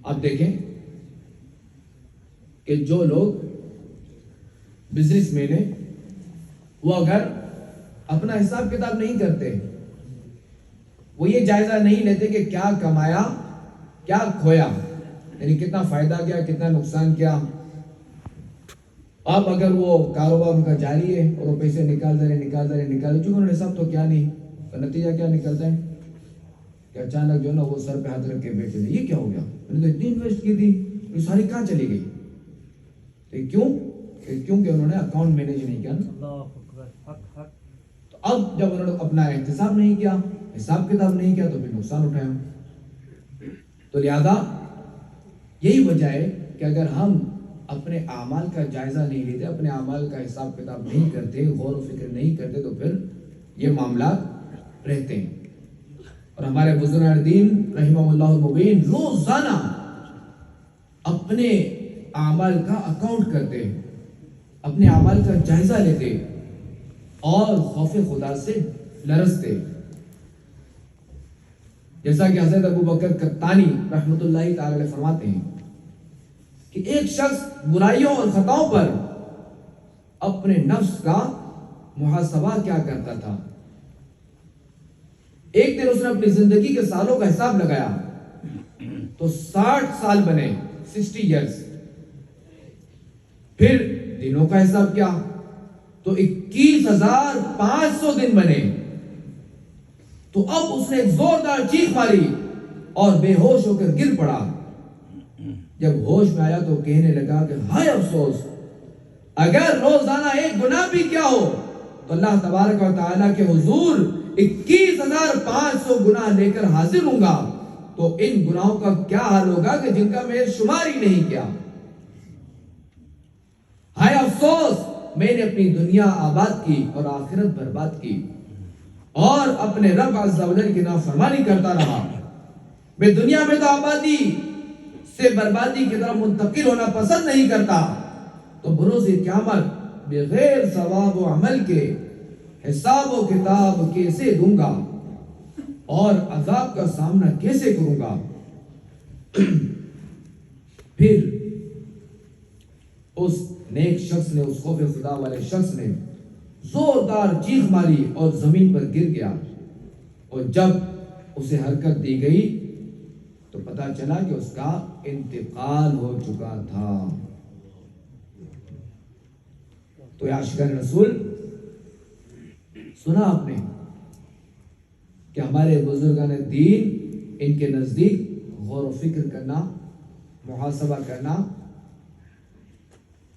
آپ دیکھیں کہ جو لوگ بزنس مین ہیں وہ اگر اپنا حساب کتاب نہیں کرتے، وہ یہ جائزہ نہیں لیتے کہ کیا کمایا کیا کھویا، یعنی کتنا فائدہ کیا کتنا نقصان کیا. اب اگر وہ کاروبار ان کا جاری ہے اور وہ پیسے نکال رہے چونکہ انہوں نے حساب تو کیا نہیں، تو نتیجہ کیا نکلتا ہے کہ اچانک جو نا وہ سر پہ ہاتھ رکھ کے بیٹھے تھے، یہ کیا ہو گیا، میں نے تو اتنی انویسٹ کی تھی، یہ ساری کہاں چلی گئی؟ کیونکہ انہوں نے اکاؤنٹ مینیج نہیں کیا نا. تو اب جب انہوں نے اپنا احتساب نہیں کیا، حساب کتاب نہیں کیا، تو پھر نقصان اٹھایا. تو لہذا یہی وجہ ہے کہ اگر ہم اپنے اعمال کا جائزہ نہیں لیتے، اپنے اعمال کا حساب کتاب نہیں کرتے، غور و فکر نہیں کرتے، تو پھر یہ معاملات رہتے ہیں. اور ہمارے بزرگان دین رحمہ اللہ المبین روزانہ اپنے اعمال کا اکاؤنٹ کرتے، اپنے اعمال کا جائزہ لیتے اور خوف خدا سے لرزتے. جیسا کہ حضرت ابو بکر قطانی رحمۃ اللہ تعالی علیہ فرماتے ہیں کہ ایک شخص برائیوں اور خطاؤں پر اپنے نفس کا محاسبہ کیا کرتا تھا. ایک دن اس نے اپنی زندگی کے سالوں کا حساب لگایا تو 60 سال بنے، 60 ایئرز. پھر دنوں کا حساب کیا تو 21,500 دن بنے. تو اب اس نے ایک زوردار چیخ ماری اور بے ہوش ہو کر گر پڑا. جب ہوش میں آیا تو کہنے لگا کہ ہائے افسوس، اگر روزانہ ایک گناہ بھی کیا ہو تو اللہ تبارک و تعالیٰ کے حضور 21,500 گناہ لے کر حاضر ہوں گا، تو ان گناہوں کا کیا حال ہوگا کہ جن کا میں شمار ہی نہیں کیا. ہائے افسوس، میں نے اپنی دنیا آباد کی اور آخرت برباد کی اور اپنے رب عز و جل کی نافرمانی کرتا رہا. میں دنیا میں تو آبادی سے بربادی کی طرف منتقل ہونا پسند نہیں کرتا، تو بروز قیامت بغیر ثواب و عمل کے حساب و کتاب کیسے دوں گا اور عذاب کا سامنا کیسے کروں گا. پھر اس نیک شخص نے، اس خوف خدا والے شخص نے زوردار چیخ ماری اور زمین پر گر گیا. اور جب اسے حرکت دی گئی تو پتا چلا کہ اس کا انتقال ہو چکا تھا. تو عاشقان رسول، سنا آپ نے کہ ہمارے بزرگان دین، ان کے نزدیک غور و فکر کرنا، محاسبہ کرنا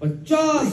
50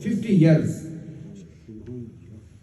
50 years।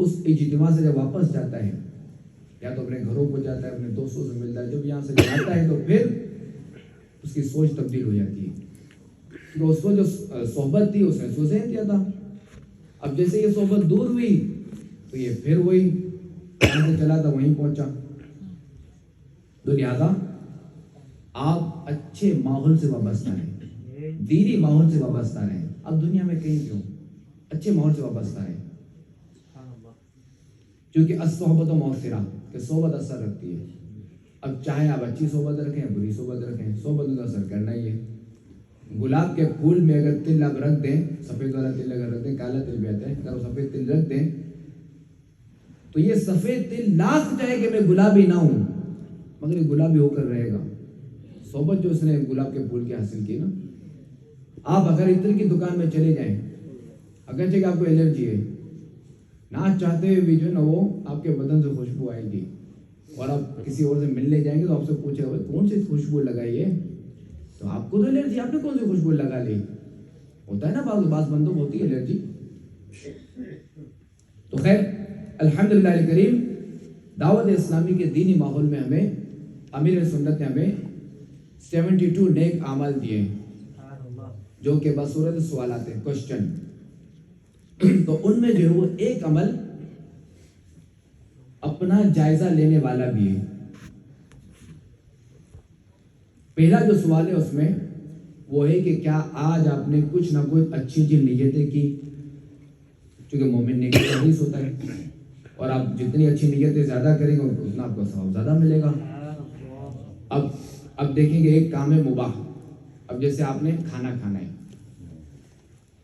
اس اجتماع سے جب واپس جاتا ہے یا تو اپنے گھروں کو جاتا ہے, اپنے دوستوں سے ملتا ہے, جب یہاں سے جاتا ہے تو پھر اس کی سوچ تبدیل ہو جاتی ہے. تو اس کو جو صحبت تھی اس نے سوچے کیا تھا, اب جیسے یہ صحبت دور ہوئی تو یہ پھر وہی جہاں سے چلا تھا وہیں پہنچا. تو لہٰذا آپ اچھے ماحول سے وابستہ رہیں, دینی ماحول سے وابستہ رہیں. اب دنیا میں کہیں کیوں, اچھے ماحول سے وابستہ رہیں, کیونکہ الصحبت مؤثرہ, کہ صحبت اثر رکھتی ہے. اب چاہے آپ اچھی صحبت رکھیں بری صحبت رکھیں, صحبت کا اثر کرنا ہی ہے. گلاب کے پھول میں اگر تل آپ رکھ دیں, سفید والا تل اگر رکھ دیں, کالا تل بھی آتا ہے, اگر وہ سفید تل رکھ دیں تو یہ سفید تل لاکھ چاہے کہ میں گلابی نہ ہوں مگر یہ گلابی ہو کر رہے گا. صحبت جو اس نے گلاب کے پھول کی حاصل کی نا. آپ اگر عطر کی دکان میں چلے جائیں, اگرچہ کہ آپ کو الرجی ہے, نہ چاہتے ہوئے بھی جو ہے نا وہ آپ کے بدن سے خوشبو آئے گی, اور آپ کسی اور سے ملنے جائیں گے تو آپ سے پوچھے گا کون سی خوشبو لگائی ہے, تو آپ کو تو الرجی, آپ نے کون سی خوشبو لگا لی. ہوتا ہے نا بعض بندوں کو ہوتی ہے الرجی. تو خیر الحمدللہ الکریم, دعوت اسلامی کے دینی ماحول میں ہمیں امیر سنت نے ہمیں 72 نیک اعمال دیے جو کہ بصورت سوالات ہیں, کوشچن. تو ان میں جو ہے وہ ایک عمل اپنا جائزہ لینے والا بھی ہے. پہلا جو سوال ہے اس میں وہ ہے کہ کیا آج آپ نے کچھ نہ کچھ اچھی نیتیں کی, کیونکہ مومن نیکی کا حدیث ہوتا ہے, اور آپ جتنی اچھی نیتیں زیادہ کریں گے اتنا آپ کو ثواب زیادہ ملے گا. اب دیکھیں گے ایک کام ہے مباح. اب جیسے آپ نے کھانا کھانا ہے,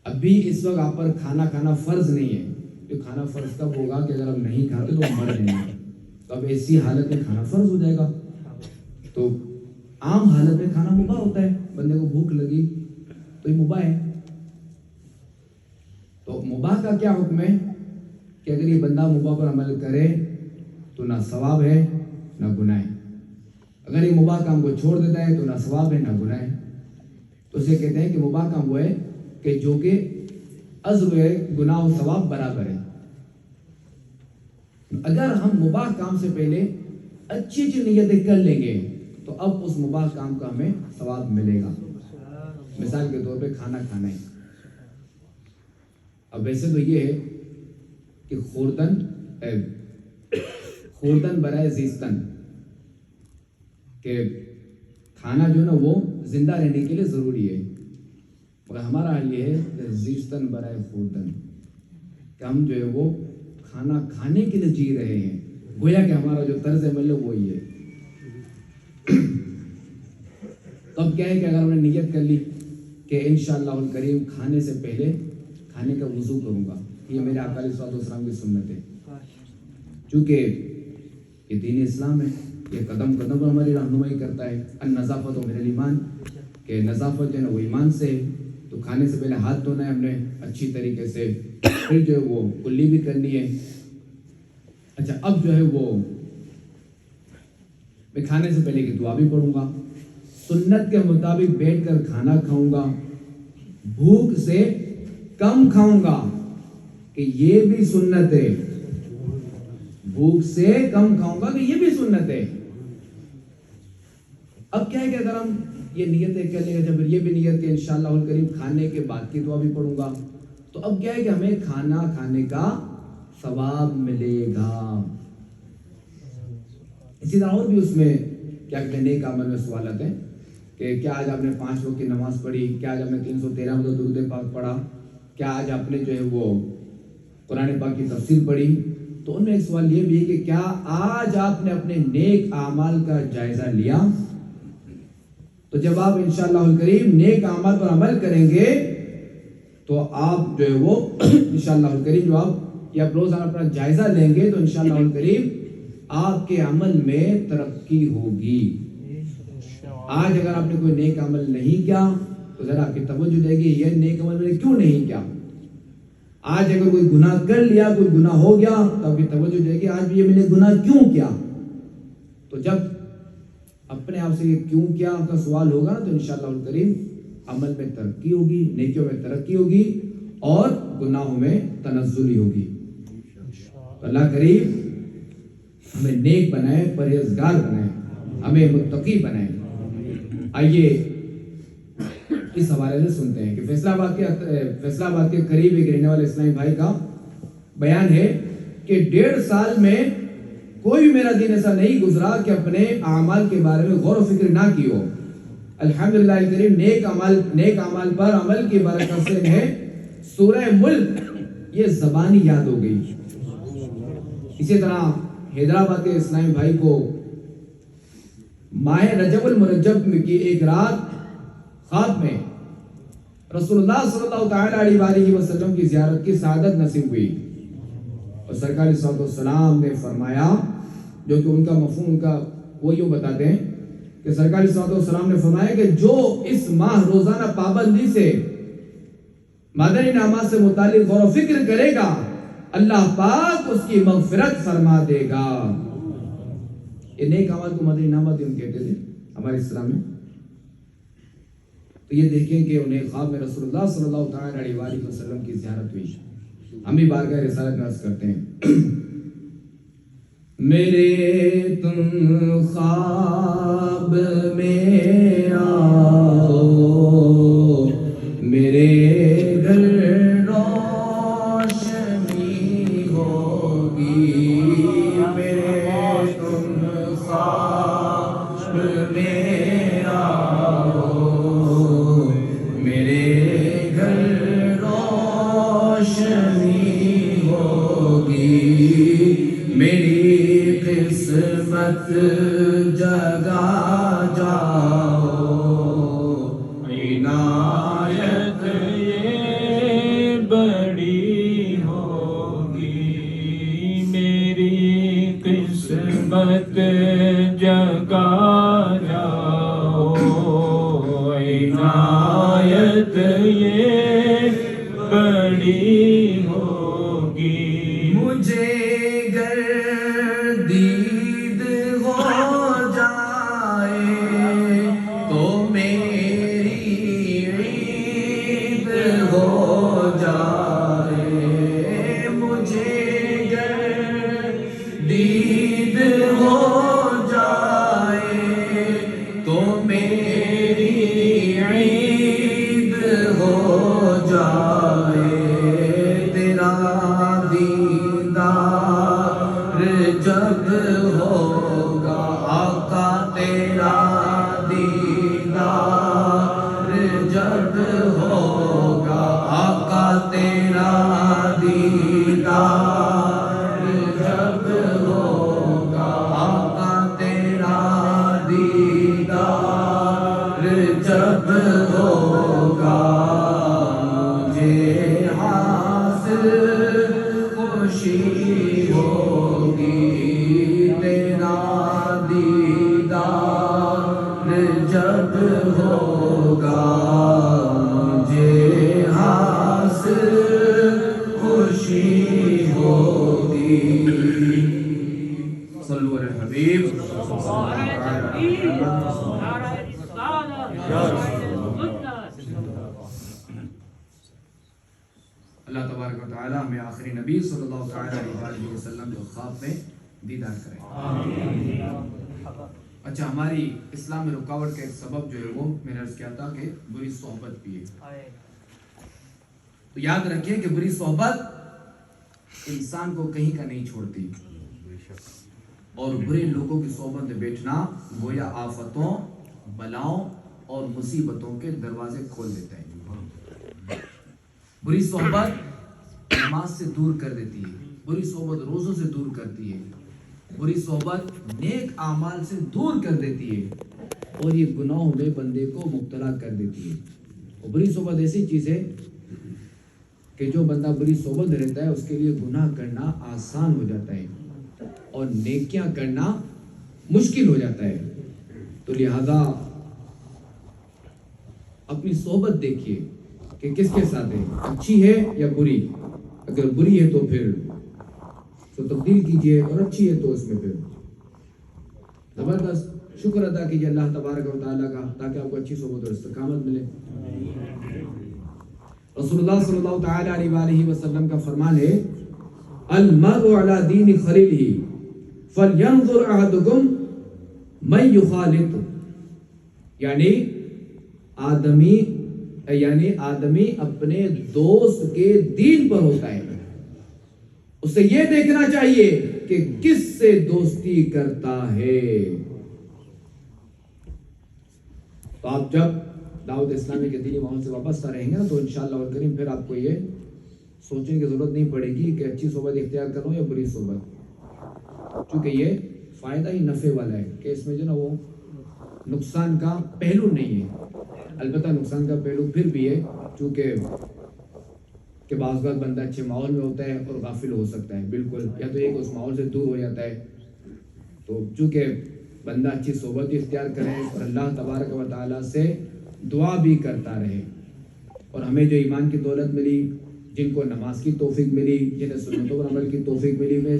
ابھی اس وقت آپ پر کھانا کھانا فرض نہیں ہے. تو کھانا فرض کب ہوگا کہ اگر آپ نہیں کھاتے تو مر جائیں گے, تو اب ایسی حالت میں کھانا فرض ہو جائے گا. تو عام حالت میں کھانا مباح ہوتا ہے, بندے کو بھوک لگی تو یہ مباح ہے. تو مباح کا کیا حکم ہے کہ اگر یہ بندہ مباح پر عمل کرے تو نہ ثواب ہے نہ گناہ ہے. اگر یہ مباح کام کو چھوڑ دیتا ہے تو نہ ثواب ہے نہ گناہ ہے. تو اسے کہتے ہیں کہ مباح کام وہ ہے کہ جو کہ اجر ہے, گناہ و ثواب برابر ہے. اگر ہم مباح کام سے پہلے اچھی نیتیں کر لیں گے تو اب اس مباح کام کا ہمیں ثواب ملے گا. مثال کے طور پہ کھانا کھانا ہے. اب ویسے تو یہ ہے کہ خوردن برائے زیستن, کہ کھانا جو ہے نا وہ زندہ رہنے کے لیے ضروری ہے, مگر ہمارا حال یہ ہے کہ زیستن برائے خوردن, کہ ہم جو ہے وہ کھانا کھانے کے لیے جی رہے ہیں, گویا کہ ہمارا جو طرز عمل ہے وہی ہے. تو اب کیا ہے کہ اگر ہم نے نیت کر لی کہ انشاءاللہ الکریم کھانے سے پہلے کھانے کا وضو کروں گا, یہ میرے آقا علیہ السلام کی سنت ہے, چونکہ یہ دین اسلام ہے, یہ قدم قدم پر ہماری رہنمائی کرتا ہے. النظافت من الایمان, کہ نظافت جو ہے نا وہ ایمان سے ہے. تو کھانے سے پہلے ہاتھ دھونا ہے ہم نے اچھی طریقے سے, پھر جو ہے وہ کلی بھی کرنی ہے. اچھا, اب جو ہے وہ میں کھانے سے پہلے کی دعا بھی پڑھوں گا, سنت کے مطابق بیٹھ کر کھانا کھاؤں گا, بھوک سے کم کھاؤں گا, کہ یہ بھی سنت ہے. بھوک سے کم کھاؤں گا کہ یہ بھی سنت ہے. اب کیا ہے کہ اگر ہم یہ نیتیں کر لیں گے, جب یہ بھی نیت کہ انشاءاللہ الکریم کھانے کے بعد کی دعا بھی پڑھوں گا, تو اب کیا ہے کہ ہمیں کھانا کھانے کا ثواب ملے گا. اسی طرح اور بھی اس میں کیا کہتے ہیں نیک عمل میں سوالات ہیں کہ کیا آج آپ نے 5 وقت کی نماز پڑھی, کیا آج آپ نے 313 درود پاک پڑھا, کیا آج آپ نے جو ہے وہ قرآن پاک کی تفسیر پڑھی. تو ان میں ایک سوال یہ بھی ہے کہ کیا آج آپ نے اپنے نیک اعمال کا جائزہ لیا. تو جب آپ انشاءاللہ الکریم نیک اعمال پر عمل کریں گے تو آپ جو ہے وہ انشاءاللہ الکریم جو آپ روزانہ اپنا جائزہ لیں گے تو انشاءاللہ الکریم آپ کے عمل میں ترقی ہوگی. آج اگر آپ نے کوئی نیک عمل نہیں کیا تو ذرا آپ کی توجہ دے گی یہ نیک عمل میں نے کیوں نہیں کیا. آج اگر کوئی گناہ کر لیا, کوئی گناہ ہو گیا, تو آپ کی توجہ دے گی آج بھی یہ میں نے گناہ کیوں کیا. تو جب اپنے آپ سے یہ کیوں کیا آپ کا سوال ہوگا تو انشاءاللہ الکریم عمل میں ترقی ہوگی, نیکیوں میں ترقی ہوگی اور گناہوں میں تنزلی ہوگی. اللہ کریم ہمیں نیک بنائے، پرہیزگار بنائے، ہمیں متقی بنائے۔ آئیے اس حوالے سے سنتے ہیں کہ فیصلہ آباد کے قریب ایک رہنے والے اسلامی بھائی کا بیان ہے کہ 1.5 سال میں کوئی میرا دن ایسا نہیں گزرا کہ اپنے اعمال کے بارے میں غور و فکر نہ کی ہو۔ الحمدللہ کریم نیک اعمال پر عمل کی برکت سے انہیں سورہ ملک یہ زبانی یاد ہو گئی۔ اسی طرح حیدرآباد کے اسلامی بھائی کو ماہ رجب المرجب کی ایک رات خواب میں رسول اللہ صلی اللہ تعالی علیہ وسلم کی زیارت کی سعادت نصیب ہوئی، اور سرکار صلی اللہ علیہ وسلم نے فرمایا، جو کہ ان کا مفہوم ان کا وہ یوں بتاتے ہیں کہ سرکار صلی اللہ علیہ وسلم نے فرمایا کہ جو اس ماہ روزانہ پابندی سے مدنی انعامات سے متعلق غور و فکر کرے گا، اللہ پاک اس کی مغفرت فرما دے گا۔ یہ نیک اعمال کو مدنی انعامات ہم کہتے تھے ہمارے اسلام میں۔ تو یہ دیکھیں کہ انہیں خواب میں رسول اللہ صلی اللہ تعالی علیہ وسلم کی زیارت ہوئی۔ ہم بھی بارگاہ رسالت میں عرض کرتے ہیں، میرے تم خواب میں آؤ، میرے گھر روشنی ہوگی، میرے تم خواب میں آؤ، میرے گھر روشنی ہوگی، میری قسمت جگا جاؤ، عنایت یہ بڑی ہوگی، میری قسمت جگا جاؤ، عنایت یہ بڑی ہوگی، مجھے گر دید ہو جائے تو میری عید ہو جائے، مجھے گر دید ہو جائے تو میری عید ہو جائے، تیرا دیدار جب ہوگا آقا، تیرا دیدار جب ہوگا آقا، تیرا دیدار جب ہوگا آقا، تیرا دیدار جب ہوگا، مجھے حاصل خوشی ہوگی، تیرا دیدار جب ہوگا، مجھے حاصل خوشی ہوگی۔ صلو علی الحبیب۔ اللہ تبارک و تعالی ہمیں آخری نبی صلی اللہ تعالی علیہ وسلم کے خواب میں دیدار کرے۔ اچھا، ہماری اسلام میں رکاوٹ کا ایک سبب جو ہے وہ میں نے عرض کیا تھا کہ بری صحبت بھی ہے۔ تو یاد رکھیں کہ بری صحبت انسان کو کہیں کا نہیں چھوڑتی، اور برے لوگوں کی صحبت میں بیٹھنا گویا آفتوں، بلاؤں اور مصیبتوں کے دروازے کھول دیتا ہے۔ بری صحبت نماز سے دور کر دیتی ہے، بری صحبت روزوں سے دور کرتی ہے، بری صحبت نیک اعمال سے دور کر دیتی ہے، اور یہ گناہوں میں بندے کو مبتلا کر دیتی ہے۔ اور بری صحبت ایسی چیز ہے کہ جو بندہ بری صحبت میں رہتا ہے اس کے لیے گناہ کرنا آسان ہو جاتا ہے اور نیکیاں کرنا مشکل ہو جاتا ہے۔ تو لہذا اپنی صحبت دیکھیے کہ کس کے ساتھ ہے، اچھی ہے یا بری۔ اگر بری ہے تو پھر تو تبدیل کیجئے، اور اچھی ہے تو اس میں پھر زبردست شکر ادا کیجئے اللہ تبارک و تعالیٰ کا، تاکہ آپ کو اچھی صحبت اور استقامت ملے۔ رسول اللہ صلی اللہ تعالی علیہ وسلم کا فرمان ہے المرء علی دین خلیلہ فلینظر احدکم من یخالط، یعنی آدمی اپنے دوست کے دین پر ہوتا ہے، اسے یہ دیکھنا چاہیے کہ کس سے دوستی کرتا ہے۔ تو آپ جب دعوت اسلامی کے دینی ماحول سے وابستہ رہیں گے نا، تو انشاءاللہ الکریم پھر آپ کو یہ سوچنے کی ضرورت نہیں پڑے گی کہ اچھی صحبت اختیار کروں یا بری صحبت، چونکہ یہ فائدہ ہی نفع والا ہے کہ اس میں جو نا وہ نقصان کا پہلو نہیں ہے۔ البتہ نقصان کا پہلو پھر بھی ہے، چونکہ کہ بعض وقت بندہ اچھے ماحول میں ہوتا ہے اور غافل ہو سکتا ہے بالکل، یا تو ایک اس ماحول سے دور ہو جاتا ہے۔ تو چونکہ بندہ اچھی صحبت اختیار کرے اور اللہ تبارک و تعالیٰ سے دعا بھی کرتا رہے، اور ہمیں جو ایمان کی دولت ملی، جن کو نماز کی توفیق ملی، جنہیں سنتوں پر عمل کی توفیق ملی، میں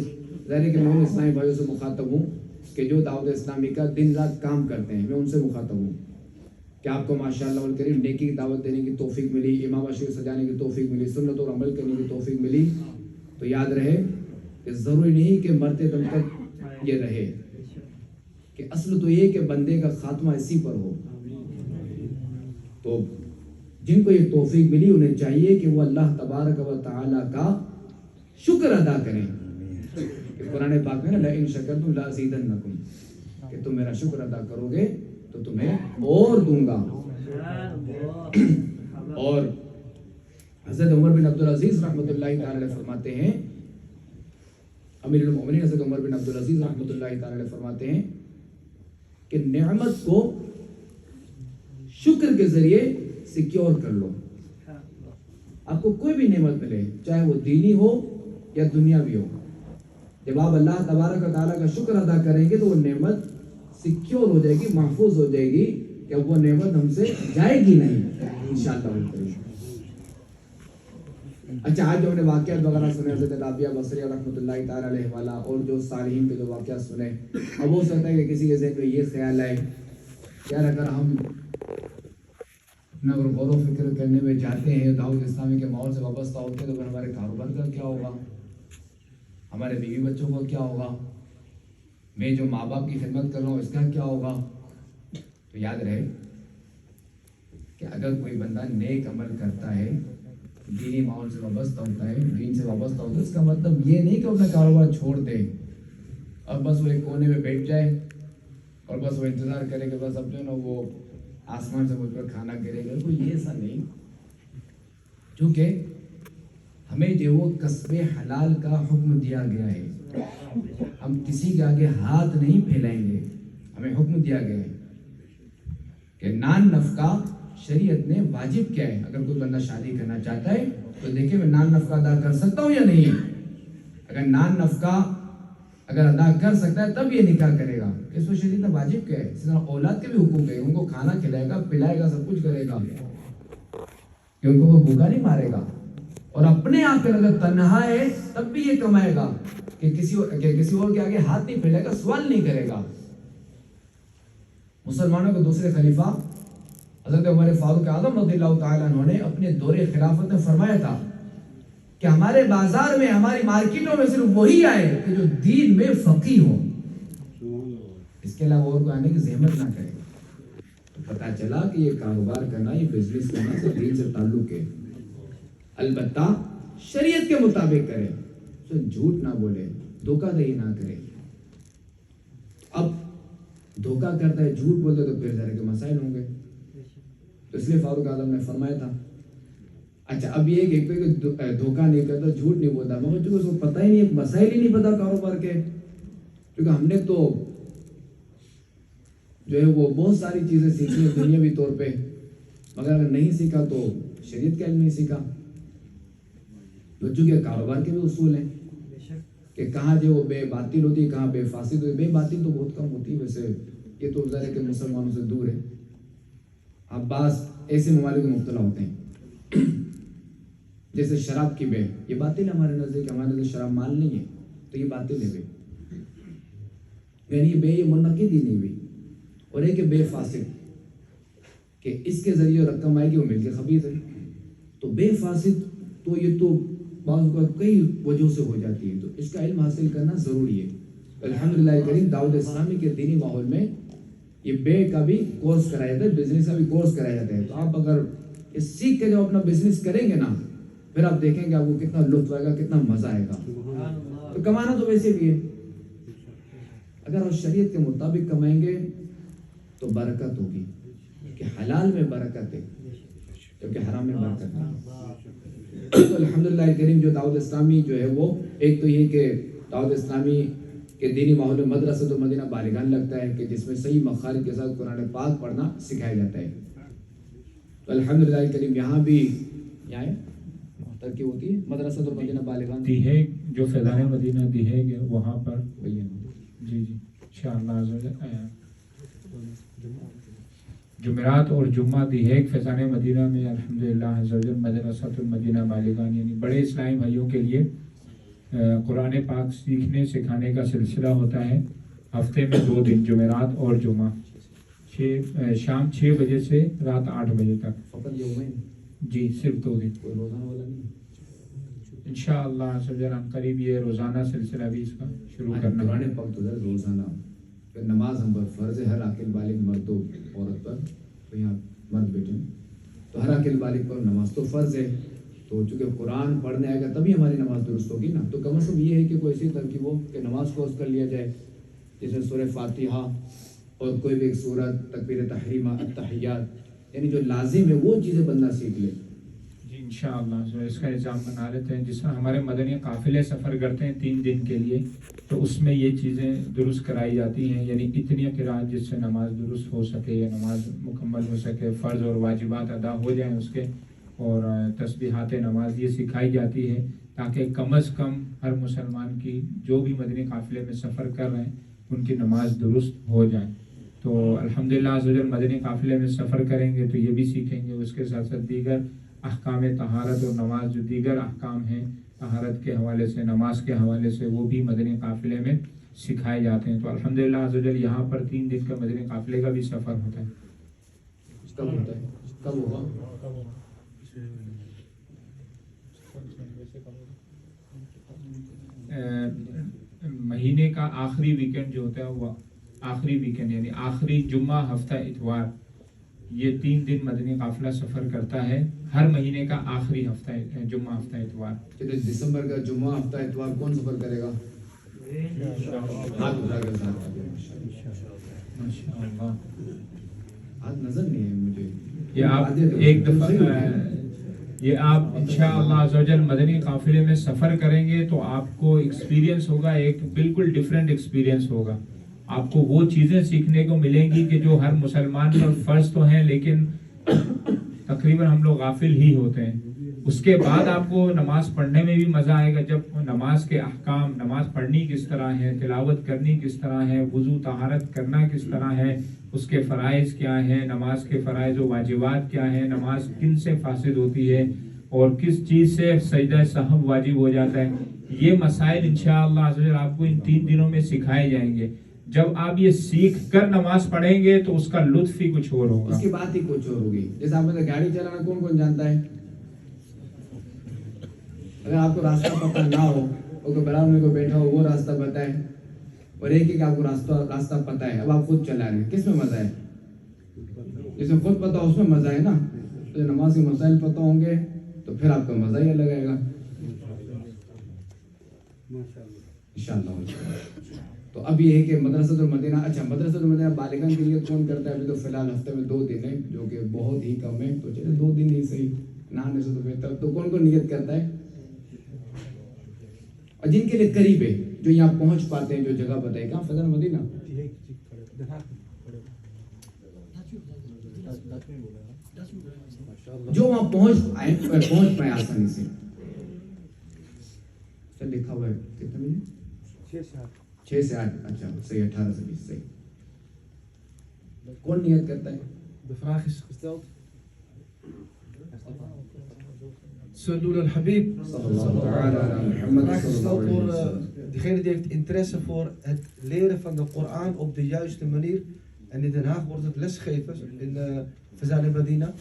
ظاہر ہے کہ میں ان اسلامی بھائیوں سے مخاطب ہوں کہ جو دعوت اسلامی کا دن رات کام کرتے ہیں، میں ان سے مخاطب ہوں کہ آپ کو ماشاءاللہ الکریم نیکی کی دعوت دینے کی توفیق ملی، امام شریف سجانے کی توفیق ملی، سنت اور عمل کرنے کی توفیق ملی، تو یاد رہے کہ ضروری نہیں کہ مرتے دم تک یہ رہے، کہ اصل تو یہ کہ بندے کا خاتمہ اسی پر ہو۔ تو جن کو یہ توفیق ملی انہیں چاہیے کہ وہ اللہ تبارک و تعالیٰ کا شکر ادا کریں، کہ قرآن پاک میں لئن شکرتم لازیدنکم، کہ تم میرا شکر ادا کرو گے تو تمہیں اور دوں گا۔ اور حضرت عمر بن عبدالعزیز رحمۃ اللہ تعالی علیہ فرماتے ہیں، امیر المومنین حضرت عمر بن عبدالعزیز رحمۃ اللہ تعالی علیہ فرماتے ہیں کہ نعمت کو شکر کے ذریعے سیکیور کر لو۔ آپ کو کوئی بھی نعمت ملے، چاہے وہ دینی ہو یا دنیاوی ہو، جب آپ اللہ تبارک و تعالیٰ کا شکر ادا کریں گے تو وہ نعمت سیکیور ہو جائے گی، محفوظ ہو جائے گی، کہ وہ نعمت ہم سے جائے گی نہیں انشاءاللہ۔ اچھا، آج جو ہم نے واقعات وغیرہ سنے حضرت رابعہ بصریہ رحمۃ اللہ تعالی علیہ والا اور جو صالحین کے جو واقعات سنے، اب ہو سکتا ہے کہ کسی کے ذہن میں یہ خیال آئے یار اگر ہم اپنا غور و فکر کرنے میں جاتے ہیں، دعوت اسلامی کے ماحول سے وابستہ ہوتے ہیں، تو پھر ہمارے کاروبار کا کیا ہوگا، ہمارے بیوی بچوں کا کیا ہوگا، میں جو ماں باپ کی خدمت کر رہا ہوں اس کا کیا ہوگا۔ تو یاد رہے کہ اگر کوئی بندہ نیک عمل کرتا ہے، دینی ماحول سے وابستہ ہوتا ہے، دین سے وابستہ ہوتا ہے، اس کا مطلب یہ نہیں کہ اپنا کاروبار چھوڑ دے اور بس وہ ایک کونے میں بیٹھ جائے اور بس وہ انتظار کرے کہ بس اب جو نا وہ آسمان سے مجھ پر کھانا گرے گا، کوئی یہ ایسا نہیں۔ کیونکہ ہمیں جو وہ کسب حلال کا حکم دیا گیا ہے، ہم کسی کے آگے ہاتھ نہیں پھیلائیں گے، ہمیں حکم دیا گیا ہے کہ نان نفقہ شریعت نے واجب کیا ہے۔ اگر کوئی بندہ شادی کرنا چاہتا ہے تو دیکھیں میں نان نفقہ ادا کر سکتا ہوں یا نہیں، اگر نان نفقہ اگر ادا کر سکتا ہے تب یہ نکاح کرے گا، اس میں شریعت نے واجب کیا ہے۔ اسی طرح اولاد کے بھی حقوق ہے، ان کو کھانا کھلائے گا، پلائے گا، سب کچھ کرے گا، کہ ان کو وہ بھوکا نہیں مارے گا، اور اپنے آپ پہ اگر تنہا ہے تب بھی یہ کمائے گا کہ کسی اور کے آگے ہاتھ نہیں پھیلائے گا، سوال نہیں کرے گا۔ مسلمانوں کے دوسرے خلیفہ حضرت عمر فاروق اعظم رضی اللہ تعالیٰ عنہ نے اپنے دور خلافت میں فرمایا تھا کہ ہمارے بازار میں، ہماری مارکیٹوں میں صرف وہی آئے کہ جو دین میں فقیہ ہو، اس کے علاوہ اور کوئی آنے کی زحمت نہ کرے۔ تو پتہ چلا کہ یہ کاروبار کرنا، یہ بزنس کرنا صرف دین سے تعلق ہے، البتہ شریعت کے مطابق کرے، تو جھوٹ نہ بولے، دھوکہ دہی نہ کرے۔ اب دھوکہ کرتا ہے، جھوٹ بولتے تو پھر ذرا کے مسائل ہوں گے، تو اس لیے فاروق اعظم نے فرمایا تھا۔ اچھا، اب یہ کہ دھوکہ نہیں کرتا، جھوٹ نہیں بولتا، مگر چونکہ اس کو پتہ ہی نہیں، مسائل ہی نہیں پتا کاروبار کے، کیونکہ ہم نے تو جو ہے وہ بہت ساری چیزیں سیکھی ہیں دنیاوی طور پہ، مگر اگر نہیں سیکھا تو شریعت کا علم نہیں سیکھا۔ بچوں کے کاروبار کے بھی اصول ہیں کہ کہاں جو وہ بے باطل ہوتی ہے، کہاں بے فاسد ہوتی ہے۔ بے باطل تو بہت کم ہوتی ہے ویسے، یہ تو ظاہر ہے کہ مسلمانوں سے دور ہے۔ اب بعض ایسے ممالک میں مبتلا ہوتے ہیں جیسے شراب کی بے، یہ باطل ہمارے نزدیک، ہمارے نزدیک شراب مال نہیں ہے، تو یہ باطل ہے بے، یعنی یہ بے یہ منعقد ہی نہیں ہوئی۔ اور ایک بے فاسد کہ اس کے ذریعے رقم آئے گی، وہ مل کے خبیث ہے، تو بے فاسد تو یہ تو بعض اوقات کئی وجہوں سے ہو جاتی ہے، تو اس کا علم حاصل کرنا ضروری ہے. الحمدللہ کریم دعوت اسلامی کے دینی ماحول میں یہ بے کا بھی کورس کرایا جاتا ہے، بزنس کا بھی کورس کرایا جاتا ہے. تو آپ اگر یہ سیکھ کے جب اپنا بزنس کریں گے نا، پھر آپ دیکھیں گے آپ کو کتنا لطف آئے گا، کتنا مزہ آئے گا. تو کمانا تو ویسے بھی ہے، اگر آپ شریعت کے مطابق کمائیں گے تو برکت ہوگی، کہ حلال میں برکت ہے کیونکہ حرام میں برکت نہیں. تو الحمدللہ کریم جو دعوت اسلامی جو ہے وہ ایک تو یہ کہ دعوت اسلامی کے دینی ماحول میں مدرسۃ المدینہ بالغان لگتا ہے، کہ جس میں صحیح مخارج کے ساتھ قرآن پاک پڑھنا سکھایا جاتا ہے. تو الحمدللہ کریم یہاں بھی یہاں ترقی ہوتی ہے مدرسۃ المدینہ بالغان دیہیگ جو فیضان مدینہ دیہیگ ہے وہاں پر وہی ہے. جی انشاءاللہ جمعرات اور جمعہ دیہیگ فیضان مدینہ میں الحمدللہ مدرسۃ المدینہ بالغان یعنی بڑے اسلامی بھائیوں کے لیے قرآن پاک سیکھنے سکھانے کا سلسلہ ہوتا ہے. ہفتے میں 2 دن جمعرات اور جمعہ، شام 6 بجے سے رات 8 بجے تک. فقط یہ ہوئے جی صرف 2 دن. کوئی روزانہ والا نہیں. انشاءاللہ قریب یہ روزانہ سلسلہ بھی اس کا شروع کرنا ہے. قرآن پاک تو روزانہ پھر نماز ہم پر فرض ہے، ہر عاقل بالغ مرد و عورت پر. تو یہاں مرد بیٹے تو ہر عاقل بالغ پر نماز تو فرض ہے. تو چونکہ قرآن پڑھنے آئے گا تبھی ہماری نماز درست ہوگی نا. تو کم از کم یہ ہے کہ کوئی ایسی ترکیب ہو کہ نماز کورس کر لیا جائے، جیسے سورہ فاتحہ اور کوئی بھی ایک سورت، تکبیر تحریمہ، التحیات، یعنی جو لازم ہے وہ چیزیں بندہ سیکھ لے. جی انشاءاللہ اس کا نظام بنا لیتے ہیں. جس طرح ہمارے مدنی قافلے سفر کرتے ہیں 3 دن کے لیے، تو اس میں یہ چیزیں درست کرائی جاتی ہیں، یعنی اتنی قرات جس سے نماز درست ہو سکے یا نماز مکمل ہو سکے، فرض اور واجبات ادا ہو جائیں اس کے، اور تسبیحات نماز یہ سکھائی جاتی ہے تاکہ کم از کم ہر مسلمان کی جو بھی مدنی قافلے میں سفر کر رہے ہیں ان کی نماز درست ہو جائیں. تو الحمدللہ عزوجل مدنی قافلے میں سفر کریں گے تو یہ بھی سیکھیں گے. اس کے ساتھ ساتھ دیگر احکام طہارت اور نماز، جو دیگر احکام ہیں طہارت کے حوالے سے، نماز کے حوالے سے، وہ بھی مدنی قافلے میں سکھائے جاتے ہیں. تو الحمدللہ عزوجل یہاں پر 3 دن کا مدنی قافلے کا بھی سفر ہوتا ہے. کب ہوتا ہے؟ کب ہوگا؟ مہینے کا آخری ویکنڈ جو ہوتا ہے وہ آخری ویکنڈ یعنی آخری جمعہ ہفتہ اتوار، یہ 3 دن مدنی قافلہ سفر کرتا ہے ہر مہینے کا آخری ہفتہ جمعہ ہفتہ اتوار. چلے دسمبر کا جمعہ ہفتہ اتوار کون سفر کرے گا؟ ہاتھ اٹھا کے ساتھ. ماشاءاللہ. ہاتھ نظر نہیں ہے مجھے. یہ آپ ایک دفعہ یہ آپ انشاءاللہ عزوجل مدنی قافلے میں سفر کریں گے تو آپ کو ایکسپیرینس ہوگا، ایک بالکل ڈیفرنٹ ایکسپیرینس ہوگا. آپ کو وہ چیزیں سیکھنے کو ملیں گی کہ جو ہر مسلمان پر فرض تو ہیں لیکن تقریباً ہم لوگ غافل ہی ہوتے ہیں. اس کے بعد آپ کو نماز پڑھنے میں بھی مزہ آئے گا، جب نماز کے احکام، نماز پڑھنی کس طرح ہے، تلاوت کرنی کس طرح ہے، وضو طہارت کرنا کس طرح ہے، اس کے فرائض کیا ہیں، نماز کے فرائض و واجبات کیا ہیں، نماز کن سے فاسد ہوتی ہے اور کس چیز سے سجدہ سہو واجب ہو جاتا ہے، یہ مسائل انشاءاللہ عزوجل آپ کو ان 3 دنوں میں سکھائے جائیں گے. جب آپ یہ سیکھ کر نماز پڑھیں گے تو اس کا لطف ہی کچھ اور ہوگا. اس کی بات ہی کچھ اور ہوگی. جیسے آپ نے گاڑی چلانا کون کون جانتا ہے؟ اگر آپ کو راستہ پتہ نہ ہو اور کوئی بڑا میں کوئی بیٹھا ہو وہ راستہ بتائے، اور ایک کہ آپ کو راستہ پتہ ہے، اب آپ خود چلا رہے ہیں، کس میں مزہ ہے؟ جس میں خود پتہ اس میں مزہ ہے نا. تو نماز کے مسائل پتہ ہوں گے تو پھر آپ کا مزہ ہی الگ آئے گا انشاءاللہ. تو اب یہ ہے کہ مدرسۃ المدینہ، اچھا مدرسۃ المدینہ بالغان کے لیے کون کرتا ہے؟ ابھی تو فی الحال ہفتے میں 2 دن ہے جو کہ بہت ہی کم ہے. تو چلے 2 دن ہی صحیح، نہانے سے تو بہتر. تو کون کون نیت کرتا ہے؟ اور جن کے لیے قریب ہے، جو یہاں پہنچ پاتے ہیں، جو جگہ بتائے کہاں فیضان مدینہ، جو وہاں پہنچ پائے آسانی سے. چل لکھا ہوا ہے کتنے بجے؟ 6 سے 8. اچھا صحیح، 18 سے 20 صحیح. کون نیت کرتا ہے؟ De vraag is gesteld. Sallu al Habib. De vraag is gesteld door degene die heeft interesse voor het leren van de Koran op de juiste manier. En in Den Haag wordt het lesgegeven in Fazal al Madina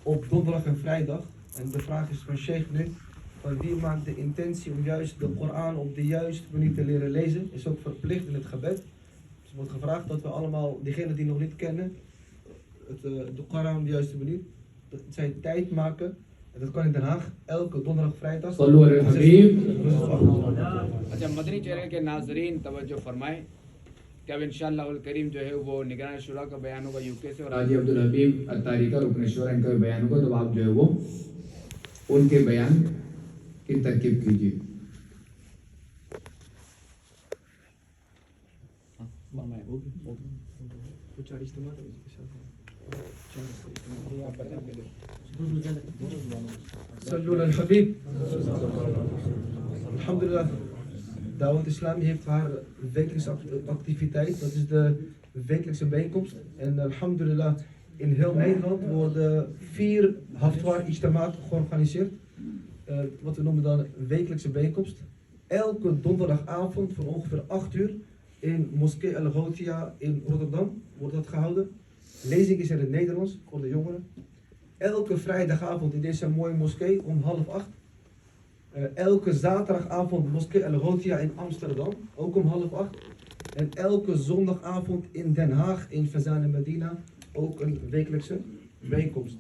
op donderdag en vrijdag. En de vraag is van Sheikh nu, van wie maakt de intentie om juist de Koran op de juiste manier te leren lezen, is ook verplicht in het gebed. Dus er wordt gevraagd dat we allemaal, diegenen die nog niet kennen, de Koran op de juiste manier, dat zij tijd maken. En dat kan in Den Haag elke donderdag, vrijdag. صلو علی الحبیب. اچھا مدنی channel کے ناظرین توجہ فرمائیں کہ اب انشاءاللہ الکریم جو ہے وہ نگران شورا کا بیان ہوگا یو کے سے، اور حاجی عبدالحبیب اتاری کا رکن شورا ان کا بھی بیان ہوگا، تو آپ جو ہے وہ ان کے بیان کی ترکیب کیجیے. Sallu al Habib. Alhamdulillah. Dawat Islami heeft haar wekelijkse activiteit. Dat is de wekelijkse bijeenkomst. En alhamdulillah, in heel Nederland worden 4 Haftwar Ijtamaat georganiseerd. Wat we noemen dan een wekelijkse bijeenkomst. Elke donderdagavond van ongeveer 8 uur in Moskee Al Ghoutia in Rotterdam wordt dat gehouden. Lezing is in het Nederlands voor de jongeren. Elke vrijdagavond in deze mooie moskee om 7:30. Elke zaterdagavond Moskee Al Ghoutia in Amsterdam, ook om 7:30. En elke zondagavond in Den Haag, in Fazan en Medina, ook een wekelijkse bijeenkomst.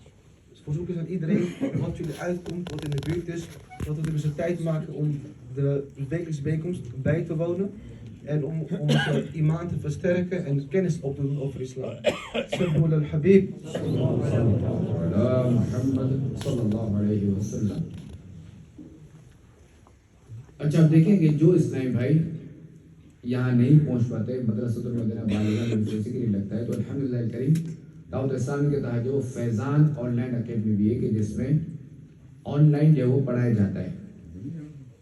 Dus verzoeken aan iedereen wat jullie uitkomt, wat in de buurt is, dat we dus de tijd maken om de wekelijkse bijeenkomst bij te wonen. En om onze imaan te versterken en kennis op te doen over islam. Sallu al Habib. اچھا آپ دیکھیں کہ جو اسلامی بھائی یہاں نہیں پہنچ پاتے مدرسۃ المدینہ بالغہ میں بیسیکلی لگتا ہے، تو الحمدللہ الکریم دعوت اسلامی کے تحت جو فیضان آن لائن اکیڈمی بھی ہے کہ جس میں آن لائن جو ہے وہ پڑھایا جاتا ہے.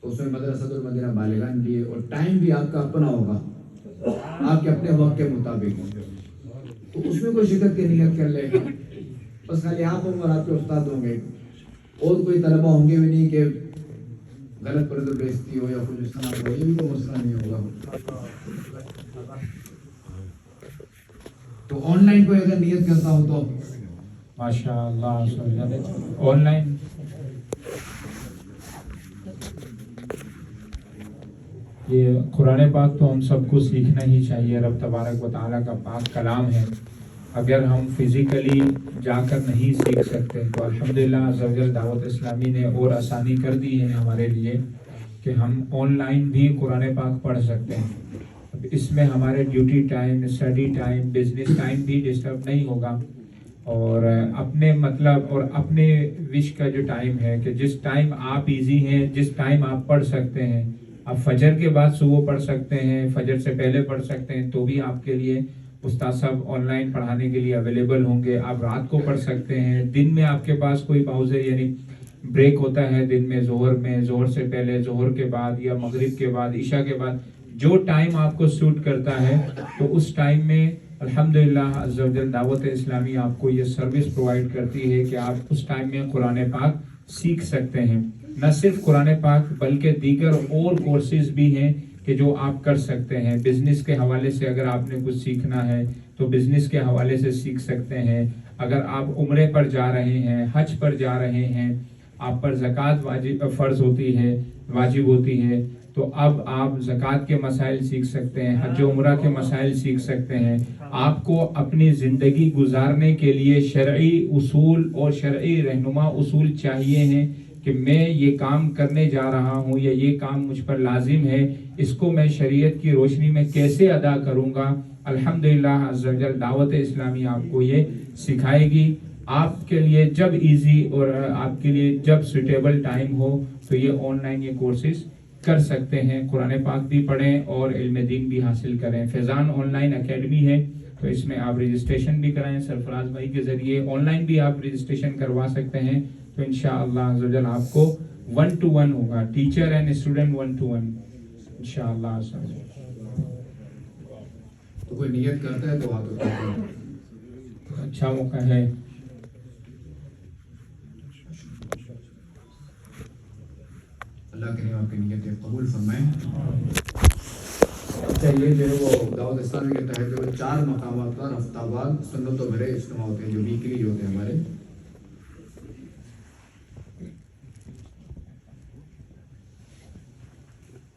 تو اس میں مدرسۃ المدینہ بالغان بھی ہے، اور ٹائم بھی آپ کا اپنا ہوگا، آپ کے اپنے وقت کے مطابق. تو اس میں کوئی شرکت کی نیت کر لے گا، بس خالی آپ ہوں گے اور آپ کے استاد ہوں گے، اور کوئی طلبہ ہوں گے بھی نہیں کہ غلط پردر بیچتی ہو یا کچھ اس طرح ہو، یہ بھی کوئی مسئلہ نہیں ہوگا. تو آن لائن کوئی اگر نیت کرتا ہو تو ماشاء اللہ آن لائن یہ قرآن پاک تو ہم سب کو سیکھنا ہی چاہیے. رب تبارک و تعالیٰ کا پاک کلام ہے. اگر ہم فزیکلی جا کر نہیں سیکھ سکتے تو الحمدللہ عز و جل دعوت اسلامی نے اور آسانی کر دی ہے ہمارے لیے کہ ہم آن لائن بھی قرآن پاک پڑھ سکتے ہیں. اب اس میں ہمارے duty time, study time, business time بھی ڈسٹرب نہیں ہوگا، اور اپنے مطلب اور اپنے وش کا جو ٹائم ہے کہ جس ٹائم آپ ایزی ہیں، جس ٹائم آپ پڑھ سکتے ہیں. آپ فجر کے بعد صبح پڑھ سکتے ہیں، فجر سے پہلے پڑھ سکتے ہیں، تو بھی آپ کے لیے استاد صاحب آن لائن پڑھانے کے لیے اویلیبل ہوں گے. آپ رات کو پڑھ سکتے ہیں، دن میں آپ کے پاس کوئی پاؤز یعنی بریک ہوتا ہے دن میں، ظہر سے پہلے، ظہر کے بعد یا مغرب کے بعد، عشاء کے بعد، جو ٹائم آپ کو سوٹ کرتا ہے تو اس ٹائم میں الحمدللہ عز و جل دعوت اسلامی آپ کو یہ سروس پرووائڈ کرتی ہے کہ آپ اس ٹائم میں قرآن پاک سیکھ سکتے ہیں. نہ صرف قرآن پاک بلکہ دیگر اور کورسز بھی ہیں کہ جو آپ کر سکتے ہیں. بزنس کے حوالے سے اگر آپ نے کچھ سیکھنا ہے تو بزنس کے حوالے سے سیکھ سکتے ہیں. اگر آپ عمرے پر جا رہے ہیں، حج پر جا رہے ہیں، آپ پر زکوٰۃ فرض ہوتی ہے، واجب ہوتی ہے، تو اب آپ زکوٰۃ کے مسائل سیکھ سکتے ہیں، حج و عمرہ کے مسائل سیکھ سکتے ہیں. آپ کو اپنی زندگی گزارنے کے لیے شرعی اصول اور شرعی رہنما اصول چاہیے ہیں کہ میں یہ کام کرنے جا رہا ہوں یا یہ کام مجھ پر لازم ہے، اس کو میں شریعت کی روشنی میں کیسے ادا کروں گا. الحمدللہ عز و جل دعوت اسلامی آپ کو یہ سکھائے گی. آپ کے لیے جب ایزی اور آپ کے لیے جب سوٹیبل ٹائم ہو تو یہ آن لائن یہ کورسز کر سکتے ہیں. قرآن پاک بھی پڑھیں اور علم دین بھی حاصل کریں. فیضان آن لائن اکیڈمی ہے، تو اس میں آپ رجسٹریشن بھی کرائیں سرفراز بھائی کے ذریعے. آن لائن بھی آپ رجسٹریشن کروا سکتے ہیں. تو انشاءاللہ عز و جل آپ کو 1 to 1 ہوگا، ٹیچر اینڈ اسٹوڈنٹ 1 to 1 انشاءاللہ عز و جل. تو کوئی نیت کرتا ہے تو ہاتھ اٹھاتا ہے. اچھا موقع ہے. اللہ کریم آپ کی نیتیں قبول فرمائیں. یہ جو ہے وہ دعوت اسلامی کے تحت جو 4 مقامات پر ہفتہ وار سنت و بھرے اجتماع ہوتے ہیں جو ویکلی ہوتے ہیں ہمارے.